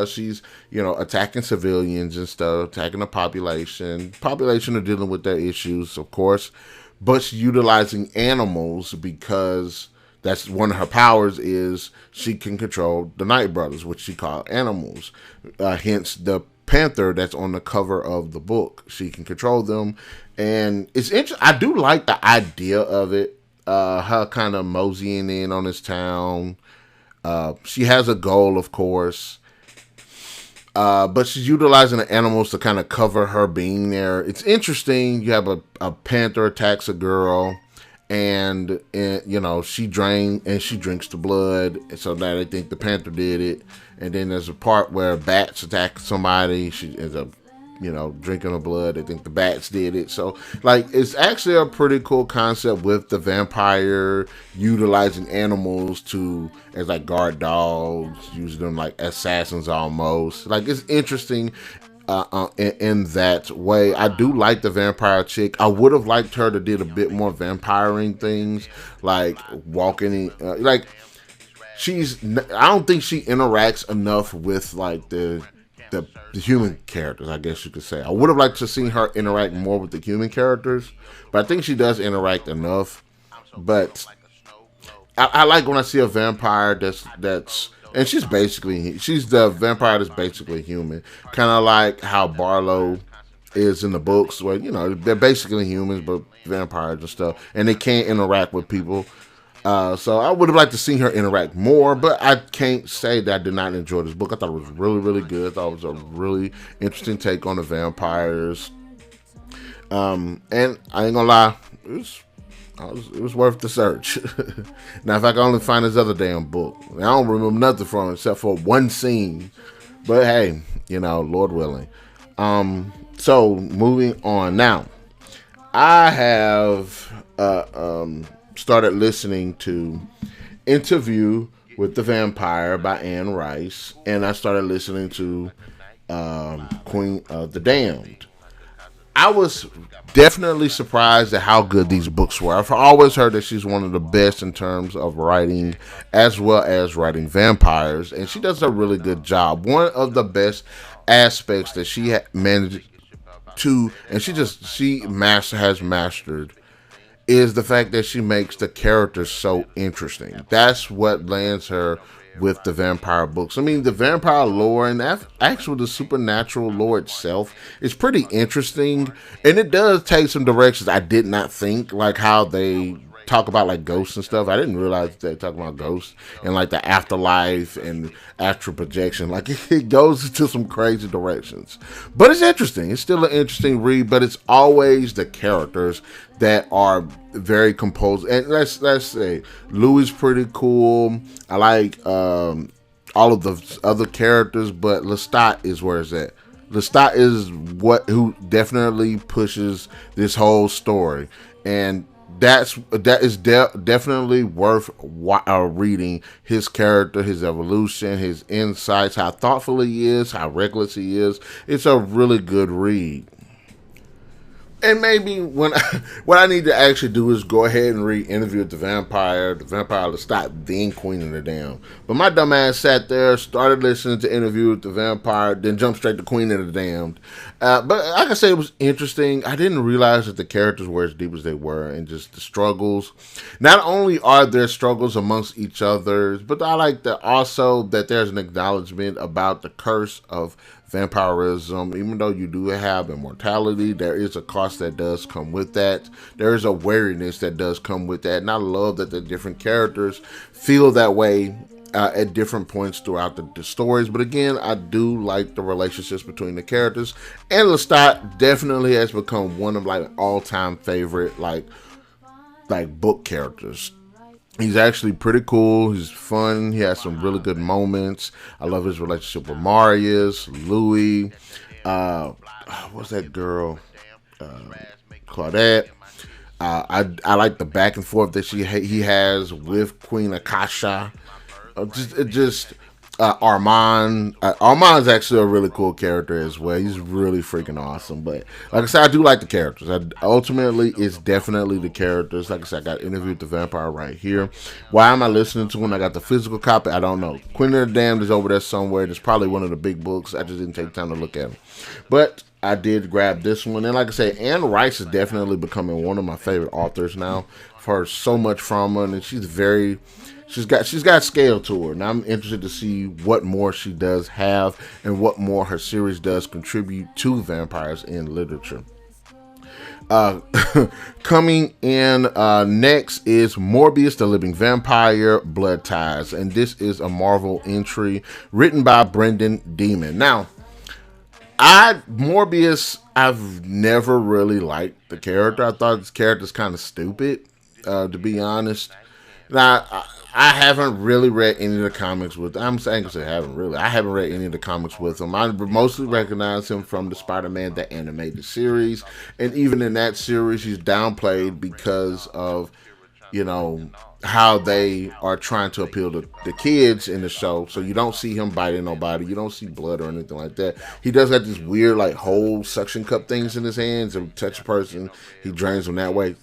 she's attacking civilians and stuff, attacking the population. Population are dealing with their issues, of course, but she's utilizing animals because that's one of her powers. Is she can control the Night Brothers, which she called animals. Hence the panther that's on the cover of the book. She can control them, and it's interesting. I do like the idea of it. Her kind of moseying in on this town. She has a goal, of course, but she's utilizing the animals to kind of cover her being there. It's interesting. You have a panther attacks a girl, and she drinks the blood, so now they think the panther did it. And then there's a part where bats attack somebody. She ends up drinking the blood. They think the bats did it. So, it's actually a pretty cool concept with the vampire utilizing animals as guard dogs, using them like assassins almost. It's interesting in that way. I do like the vampire chick. I would have liked her to did a bit more vampiring things, like walking in, I don't think she interacts enough with the human characters, I guess you could say. I would have liked to see her interact more with the human characters, but I think she does interact enough. But I like when I see a vampire that's and she's the vampire that's basically human, kind of like how Barlow is in the books, where they're basically humans but vampires and stuff, and they can't interact with people. So I would have liked to see her interact more, but I can't say that I did not enjoy this book. I thought it was really, really good. I thought it was a really interesting take on the vampires. And I ain't gonna lie, it was worth the search. Now, if I can only find this other damn book, I don't remember nothing from it except for one scene. But hey, Lord willing. So moving on now, I have started listening to Interview with the Vampire by Anne Rice, and I started listening to Queen of the Damned. I was definitely surprised at how good these books were. I've always heard that she's one of the best in terms of writing, as well as writing vampires, and she does a really good job. One of the best aspects that she managed to, and she has mastered, is the fact that she makes the characters so interesting. That's what lands her with the vampire books. I mean, the vampire lore and actually the supernatural lore itself is pretty interesting, and it does take some directions I did not think, like how they talk about like ghosts and stuff. I didn't realize they talk about ghosts and like the afterlife and astral projection. Like it goes into some crazy directions, but it's interesting. It's still an interesting read, but it's always the characters that are very composed. And let's say Louis pretty cool. I like all of the other characters, but Lestat is where it's at. Lestat is who definitely pushes this whole story, and that is definitely worth reading. His character, his evolution, his insights, how thoughtful he is, how reckless he is. It's a really good read. And maybe what I need to actually do is go ahead and read Interview with the Vampire Lestat, then Queen of the Damned. But my dumb ass sat there, started listening to Interview with the Vampire, then jumped straight to Queen of the Damned. But like I said, it was interesting. I didn't realize that the characters were as deep as they were, and just the struggles. Not only are there struggles amongst each other, but I like that also that there's an acknowledgement about the curse of vampirism. Even though you do have immortality, there is a cost that does come with that. There is a wariness that does come with that. And I love that the different characters feel that way at different points throughout the stories. But again, I do like the relationships between the characters. And Lestat definitely has become one of like all-time favorite like book characters. He's actually pretty cool. He's fun. He has some really good moments. I love his relationship with Marius, Louis. What's that girl? Claudette. I like the back and forth that he has with Queen Akasha. Armand. Armand's actually a really cool character as well. He's really freaking awesome. But like I said, I do like the characters. Ultimately, it's definitely the characters. Like I said, I got Interview with the Vampire right here. Why am I listening to when I got the physical copy? I don't know. Queen of the Damned is over there somewhere. It's probably one of the big books. I just didn't take time to look at them. But I did grab this one. And like I said, Anne Rice is definitely becoming one of my favorite authors now. I've heard so much from her, and she's got scale to her, and I'm interested to see what more she does have and what more her series does contribute to vampires in literature. Coming in next is Morbius the Living Vampire Blood Ties, and this is a Marvel entry written by Brendan Demon. Now, Morbius, I've never really liked the character. I thought this character's kind of stupid, to be honest. Now, I haven't really read any of the comics with him. I haven't read any of the comics with him. I mostly recognize him from the Spider-Man, the animated series. And even in that series, he's downplayed because of, how they are trying to appeal to the kids in the show. So you don't see him biting nobody. You don't see blood or anything like that. He does have these weird, whole suction cup things in his hands. And touch a person, he drains them that way.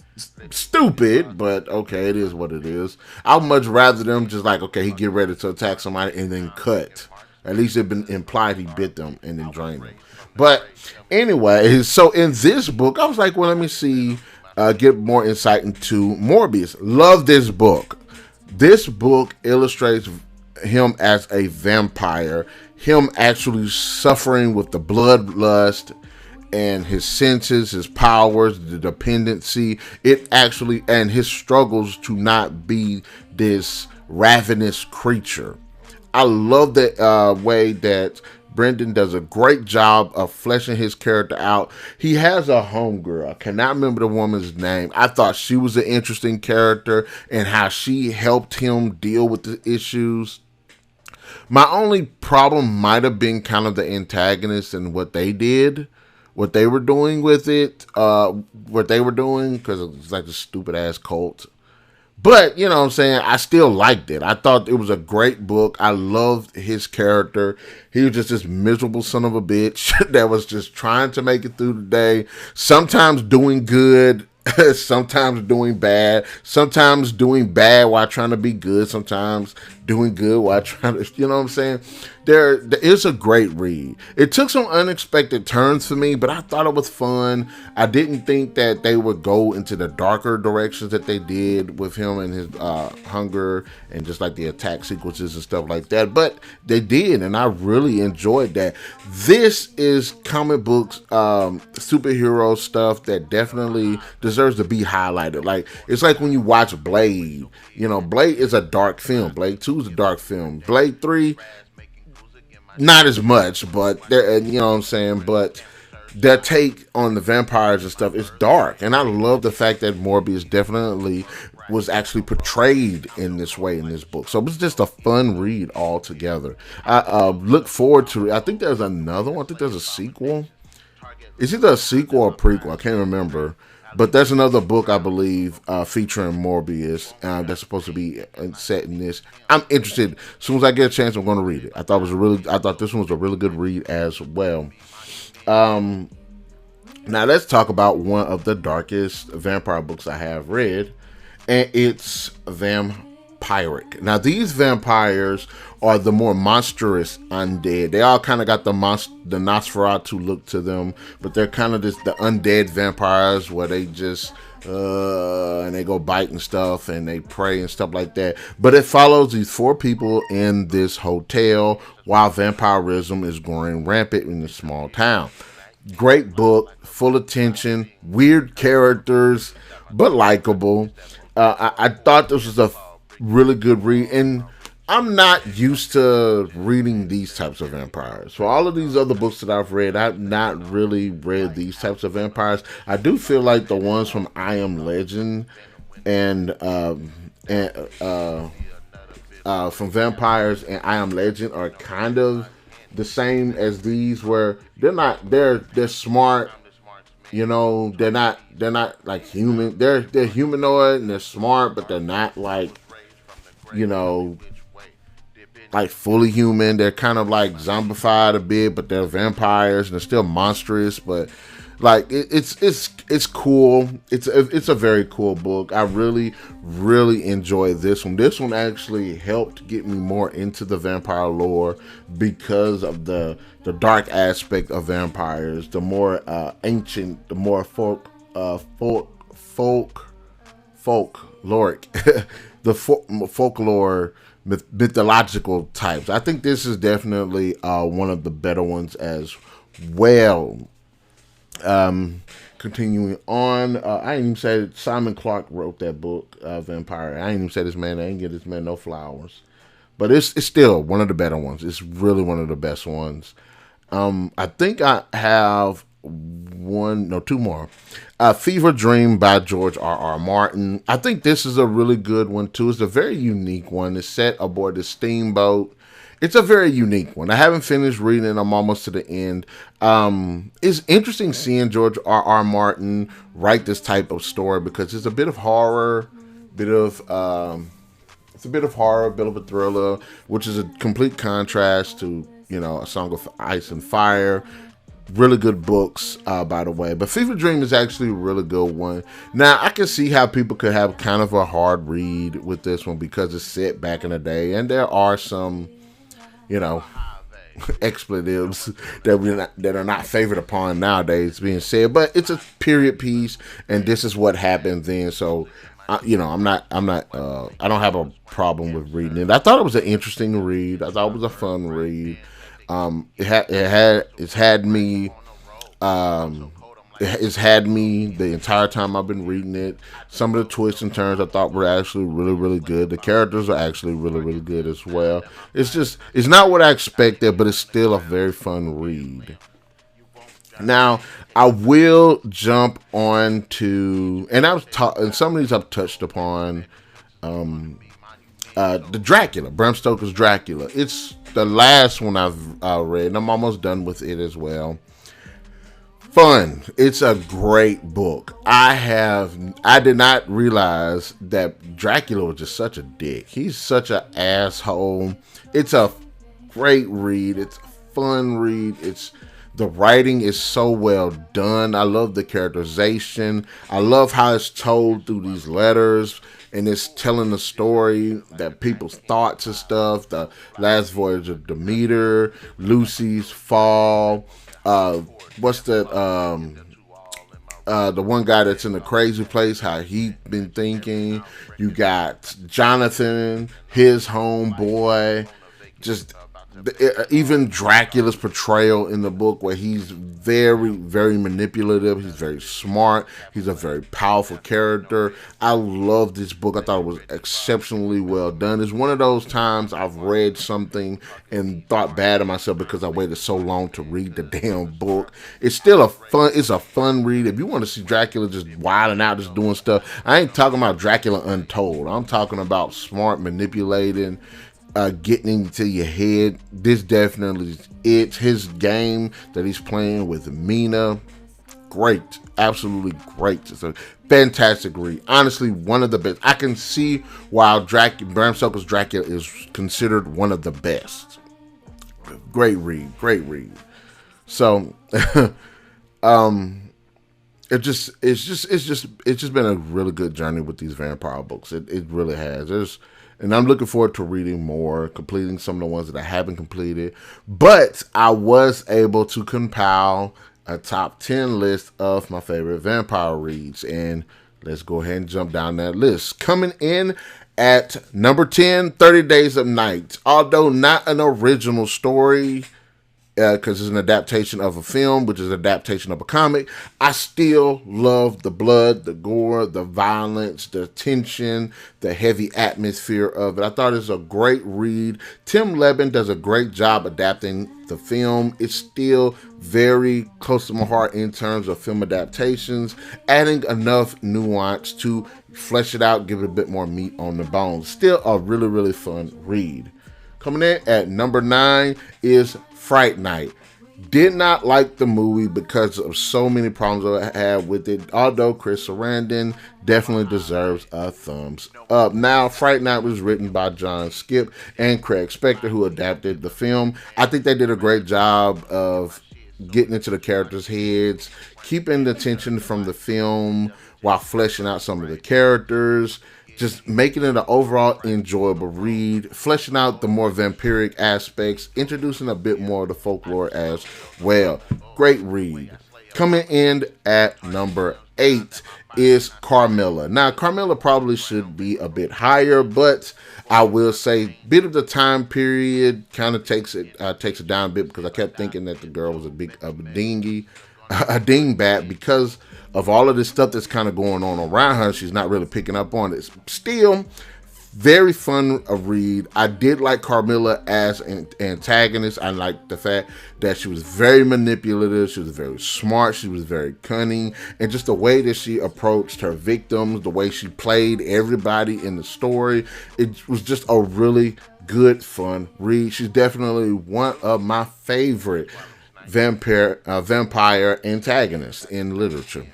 Stupid, but okay, it is what it is. I'd much rather them just he get ready to attack somebody and then cut. At least it been implied he bit them and then drained them. But anyway, so in this book, I was like, well, let me see, get more insight into Morbius. Love this book. This book illustrates him as a vampire, him actually suffering with the bloodlust and his senses, his powers, the dependency, and his struggles to not be this ravenous creature. I love the way that Brendan does a great job of fleshing his character out. He has a homegirl. I cannot remember the woman's name. I thought she was an interesting character and how she helped him deal with the issues. My only problem might have been kind of the antagonist and what they did. What they were doing with it, because it's like a stupid ass cult. But, you know what I'm saying, I still liked it. I thought it was a great book. I loved his character. He was just this miserable son of a bitch that was just trying to make it through the day. Sometimes doing good, sometimes doing bad. Sometimes doing bad while trying to be good. Sometimes doing good while trying to, you know what I'm saying? there is a great read. It took some unexpected turns for me, but I thought it was fun. I didn't think that they would go into the darker directions that they did with him and his hunger and just like the attack sequences and stuff like that. But they did, and I really enjoyed that. This is comic books, superhero stuff that definitely deserves to be highlighted. Like, it's like when you watch Blade. You know, Blade is a dark film. Blade 2 is a dark film. Blade 3, not as much, but you know what I'm saying. But their take on the vampires and stuff is dark, and I love the fact that Morbius definitely was actually portrayed in this way in this book. So it was just a fun read altogether. I look forward to it. I think there's another one. I think there's a sequel. It's either a sequel or a prequel. I can't remember. But there's another book, I believe, featuring Morbius that's supposed to be set in this. I'm interested. As soon as I get a chance, I'm going to read it. I thought this one was a really good read as well. Now let's talk about one of the darkest vampire books I have read, and it's Vampiric. Now these vampires are the more monstrous undead. They all kind of got the Nosferatu look to them, but they're kind of just the undead vampires where they just and they go bite and stuff and they prey and stuff like that. But it follows these 4 people in this hotel while vampirism is growing rampant in this small town. Great book, full of tension, weird characters, but likable. I thought this was a really good read, and I'm not used to reading these types of vampires. For all of these other books that I've read, I've not really read these types of vampires. I do feel like the ones from I Am Legend and from Vampires and I Am Legend are kind of the same as these, where they're smart. You know, they're not like human. They're humanoid and they're smart, but they're not like, you know, like fully human. They're kind of like zombified a bit, but they're vampires and they're still monstrous. But like it's cool. It's a very cool book. I really enjoyed this one. This one actually helped get me more into the vampire lore because of the dark aspect of vampires, the more ancient, the more folkloric, the folklore, mythological types. I think this is definitely one of the better ones as well. Continuing on, I ain't even said Simon Clark wrote that book, Vampire. I ain't even said this man. I ain't give this man no flowers, but it's still one of the better ones. It's really one of the best ones. I think I have two more. Fever Dream by George R.R. Martin. I think this is a really good one too. It's a very unique one. It's set aboard the steamboat. It's a very unique one. I haven't finished reading it. I'm almost to the end. It's interesting seeing George R.R. Martin write this type of story because it's a bit of horror, bit of a thriller, which is a complete contrast to, you know, A Song of Ice and Fire. Really good books, by the way. But Fever Dream is actually a really good one. Now, I can see how people could have kind of a hard read with this one because it's set back in the day, and there are some, you know, expletives that are not favored upon nowadays being said. But it's a period piece, and this is what happened then. So, you know, I don't have a problem with reading it. I thought it was an interesting read. I thought it was a fun read. It's had me the entire time I've been reading it. Some of the twists and turns I thought were actually really good. The characters are actually really good as well. It's not what I expected, but it's still a very fun read. Now, I will jump on to, and some of these I've touched upon, the Dracula, Bram Stoker's Dracula. It's the last one I've read, and I'm almost done with it as well. Fun. It's a great book. I did not realize that Dracula was just such a dick. He's such an asshole. It's a great read. It's a fun read. It's The writing is so well done. I love the characterization. I love how it's told through these letters, and it's telling the story that people's thoughts and stuff. The last voyage of Demeter, Lucy's fall. What's the one guy that's in the crazy place, how he been thinking. You got Jonathan, his homeboy, just even Dracula's portrayal in the book, where he's very, very manipulative. He's very smart. He's a very powerful character. I love this book. I thought it was exceptionally well done. It's one of those times I've read something and thought bad of myself because I waited so long to read the damn book. It's still it's a fun read. If you want to see Dracula just wilding out, just doing stuff, I ain't talking about Dracula Untold. I'm talking about smart manipulating, getting into your head. This definitely is it. His game that he's playing with Mina, great, absolutely great. It's a fantastic read. Honestly, one of the best. I can see why Bram Stoker's Dracula is considered one of the best. Great read, great read. So, it's just been a really good journey with these vampire books. It really has. And I'm looking forward to reading more, completing some of the ones that I haven't completed. But I was able to compile a top 10 list of my favorite vampire reads. And let's go ahead and jump down that list. Coming in at number 10, 30 Days of Night. Although not an original story, because it's an adaptation of a film, which is an adaptation of a comic, I still love the blood, the gore, the violence, the tension, the heavy atmosphere of it. I thought it was a great read. Tim Levin does a great job adapting the film. It's still very close to my heart in terms of film adaptations, adding enough nuance to flesh it out, give it a bit more meat on the bones. Still a really, really fun read. Coming in at number 9 is Fright Night. Did not like the movie because of so many problems I had with it, although Chris Sarandon definitely deserves a thumbs up. Now, Fright Night was written by John Skip and Craig Spector, who adapted the film. I think they did a great job of getting into the characters' heads, keeping the tension from the film while fleshing out some of the characters, just making it an overall enjoyable read, fleshing out the more vampiric aspects, introducing a bit more of the folklore as well. Great read. Coming in at number 8 is Carmilla. Now, Carmilla probably should be a bit higher, but I will say bit of the time period kind of takes it down a bit, because I kept thinking that the girl was a dingbat because of all of this stuff that's kind of going on around her. She's not really picking up on it. Still, very fun a read. I did like Carmilla as an antagonist. I liked the fact that she was very manipulative. She was very smart. She was very cunning. And just the way that she approached her victims, the way she played everybody in the story, it was just a really good, fun read. She's definitely one of my favorite vampire antagonists in literature.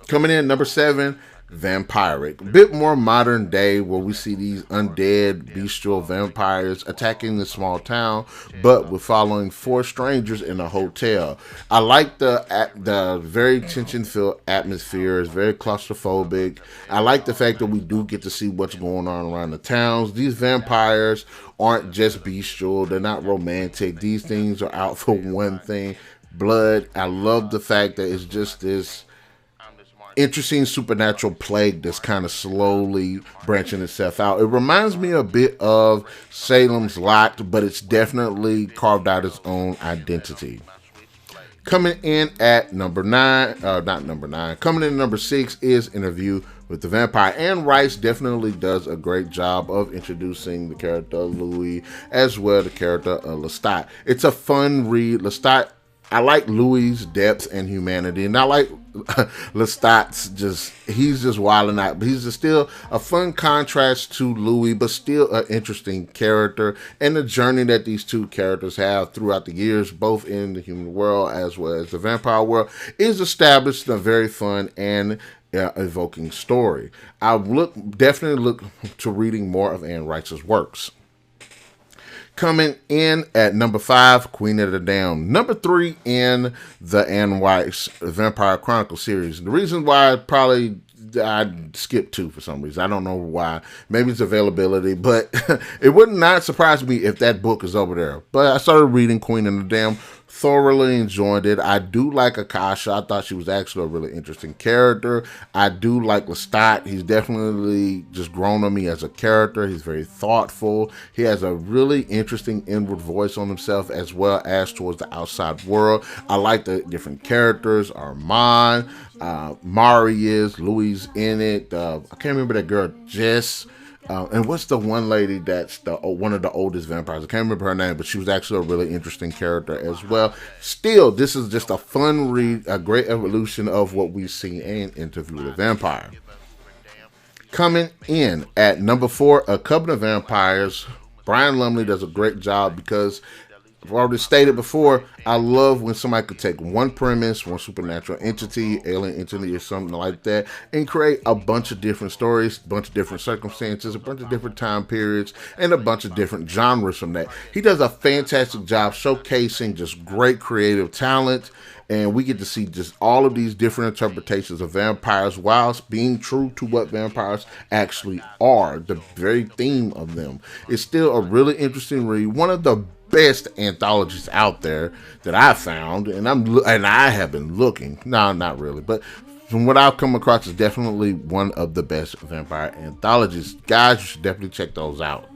Coming in number 7, Vampiric. A bit more modern day, where we see these undead, bestial vampires attacking the small town, but we're following 4 strangers in a hotel. I like the very tension-filled atmosphere. It's very claustrophobic. I like the fact that we do get to see what's going on around the towns. These vampires aren't just bestial. They're not romantic. These things are out for one thing: blood. I love the fact that it's just this interesting supernatural plague that's kind of slowly branching itself out. It reminds me a bit of Salem's Lot, but it's definitely carved out its own identity. Coming in at number 9, coming in at number 6 is Interview with the Vampire. Anne Rice definitely does a great job of introducing the character of Louis, as well the character of Lestat. It's a fun read. Lestat, I like Louis' depth and humanity, and I like Lestat's he's just wilding out, but he's still a fun contrast to Louis, but still an interesting character. And the journey that these two characters have throughout the years, both in the human world as well as the vampire world, is established in a very fun and evoking story. I definitely look to reading more of Anne Rice's works. Coming in at number 5, Queen of the Damned. Number 3 in the Anne Rice Vampire Chronicle series. The reason why I skipped 2 for some reason. I don't know why. Maybe it's availability, but it would not surprise me if that book is over there. But I started reading Queen of the Damned. Thoroughly enjoyed it. I do like Akasha. I thought she was actually a really interesting character. I do like Lestat. He's definitely just grown on me as a character. He's very thoughtful. He has a really interesting inward voice on himself as well as towards the outside world. I like the different characters. Armand, Mari is, Louis in it. I can't remember that girl, Jess. And what's the one lady that's one of the oldest vampires? I can't remember her name, but she was actually a really interesting character as well. Still, this is just a fun read, a great evolution of what we've seen in Interview with a Vampire. Coming in at number 4, A Coven of Vampires. Brian Lumley does a great job because I've already stated before, I love when somebody could take one premise, one supernatural entity, alien entity or something like that, and create a bunch of different stories, a bunch of different circumstances, a bunch of different time periods, and a bunch of different genres from that. He does a fantastic job showcasing just great creative talent, and we get to see just all of these different interpretations of vampires whilst being true to what vampires actually are, the very theme of them. It's still a really interesting read. One of the best anthologies out there that I found, and I have been looking. No, not really, but from what I've come across, is definitely one of the best vampire anthologies. Guys, you should definitely check those out.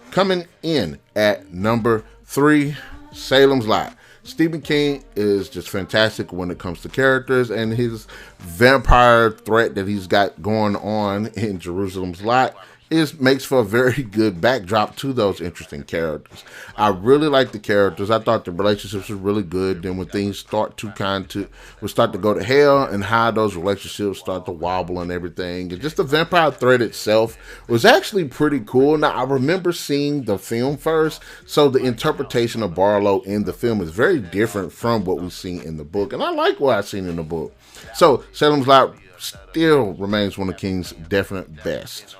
Coming in at number 3, Salem's Lot. Stephen King is just fantastic when it comes to characters, and his vampire threat that he's got going on in Jerusalem's Lot makes for a very good backdrop to those interesting characters. I really like the characters. I thought the relationships were really good. Then when things start to go to hell, and how those relationships start to wobble and everything, and just the vampire threat itself was actually pretty cool. Now, I remember seeing the film first, so the interpretation of Barlow in the film is very different from what we've seen in the book, and I like what I've seen in the book. So Salem's Lot still remains one of King's definite best.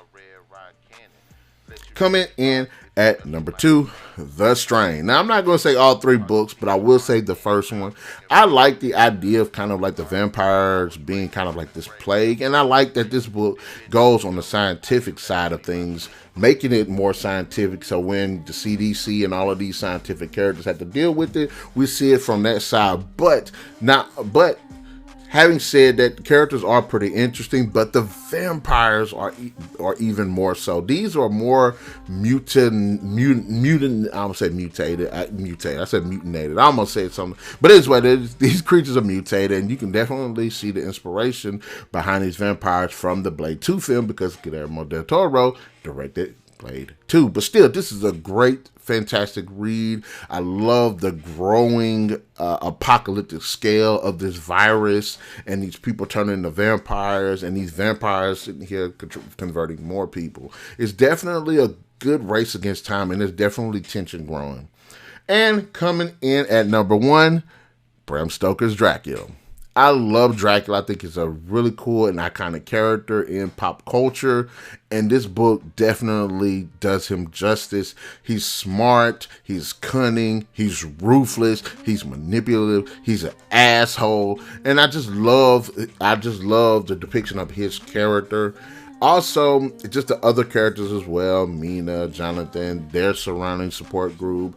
Coming in at number 2, The Strain. Now, I'm not going to say all 3 books, but I will say the first one. I like the idea of kind of like the vampires being kind of like this plague, and I like that this book goes on the scientific side of things, making it more scientific, so when the CDC and all of these scientific characters have to deal with it, we see it from that side. But having said that, the characters are pretty interesting, but the vampires are even more so. These are more mutant. I almost said mutated. I said mutinated. I almost said something. But anyway, these creatures are mutated, and you can definitely see the inspiration behind these vampires from the Blade 2 film, because Guillermo del Toro directed Blade 2. But still, this is a great, fantastic read. I love the growing apocalyptic scale of this virus, and these people turning into vampires, and these vampires sitting here converting more people. It's definitely a good race against time, and there's definitely tension growing. And coming in at number 1, Bram Stoker's Dracula. I love Dracula. I think he's a really cool and iconic character in pop culture, and this book definitely does him justice. He's smart, he's cunning, he's ruthless, he's manipulative, he's an asshole, and I just love the depiction of his character. Also, just the other characters as well, Mina, Jonathan, their surrounding support group,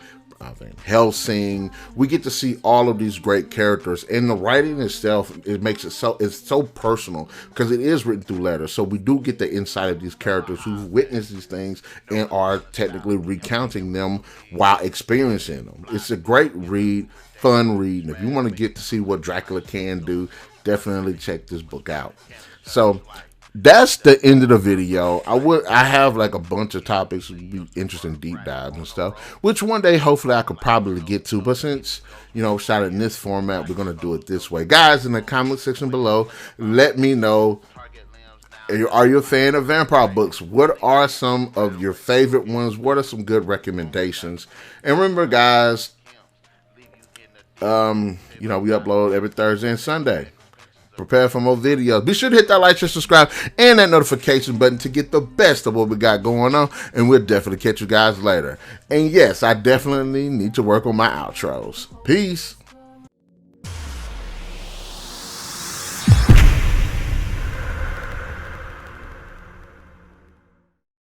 Helsing. We get to see all of these great characters, and the writing itself, it's so personal, because it is written through letters, so we do get the insight of these characters who've witnessed these things and are technically recounting them while experiencing them. It's a great read, fun read, and if you want to get to see what Dracula can do, definitely check this book out. So that's the end of the video. I have like a bunch of topics, interesting deep dives and stuff, which one day hopefully I could probably get to. But since, shot in this format, we're going to do it this way. Guys, in the comment section below, let me know, are you a fan of vampire books? What are some of your favorite ones? What are some good recommendations? And remember, guys, we upload every Thursday and Sunday. prepare for more videos. Be sure to hit that like, share, subscribe, and that notification button to get the best of what we got going on. And we'll definitely catch you guys later. And yes, I definitely need to work on my outros. Peace.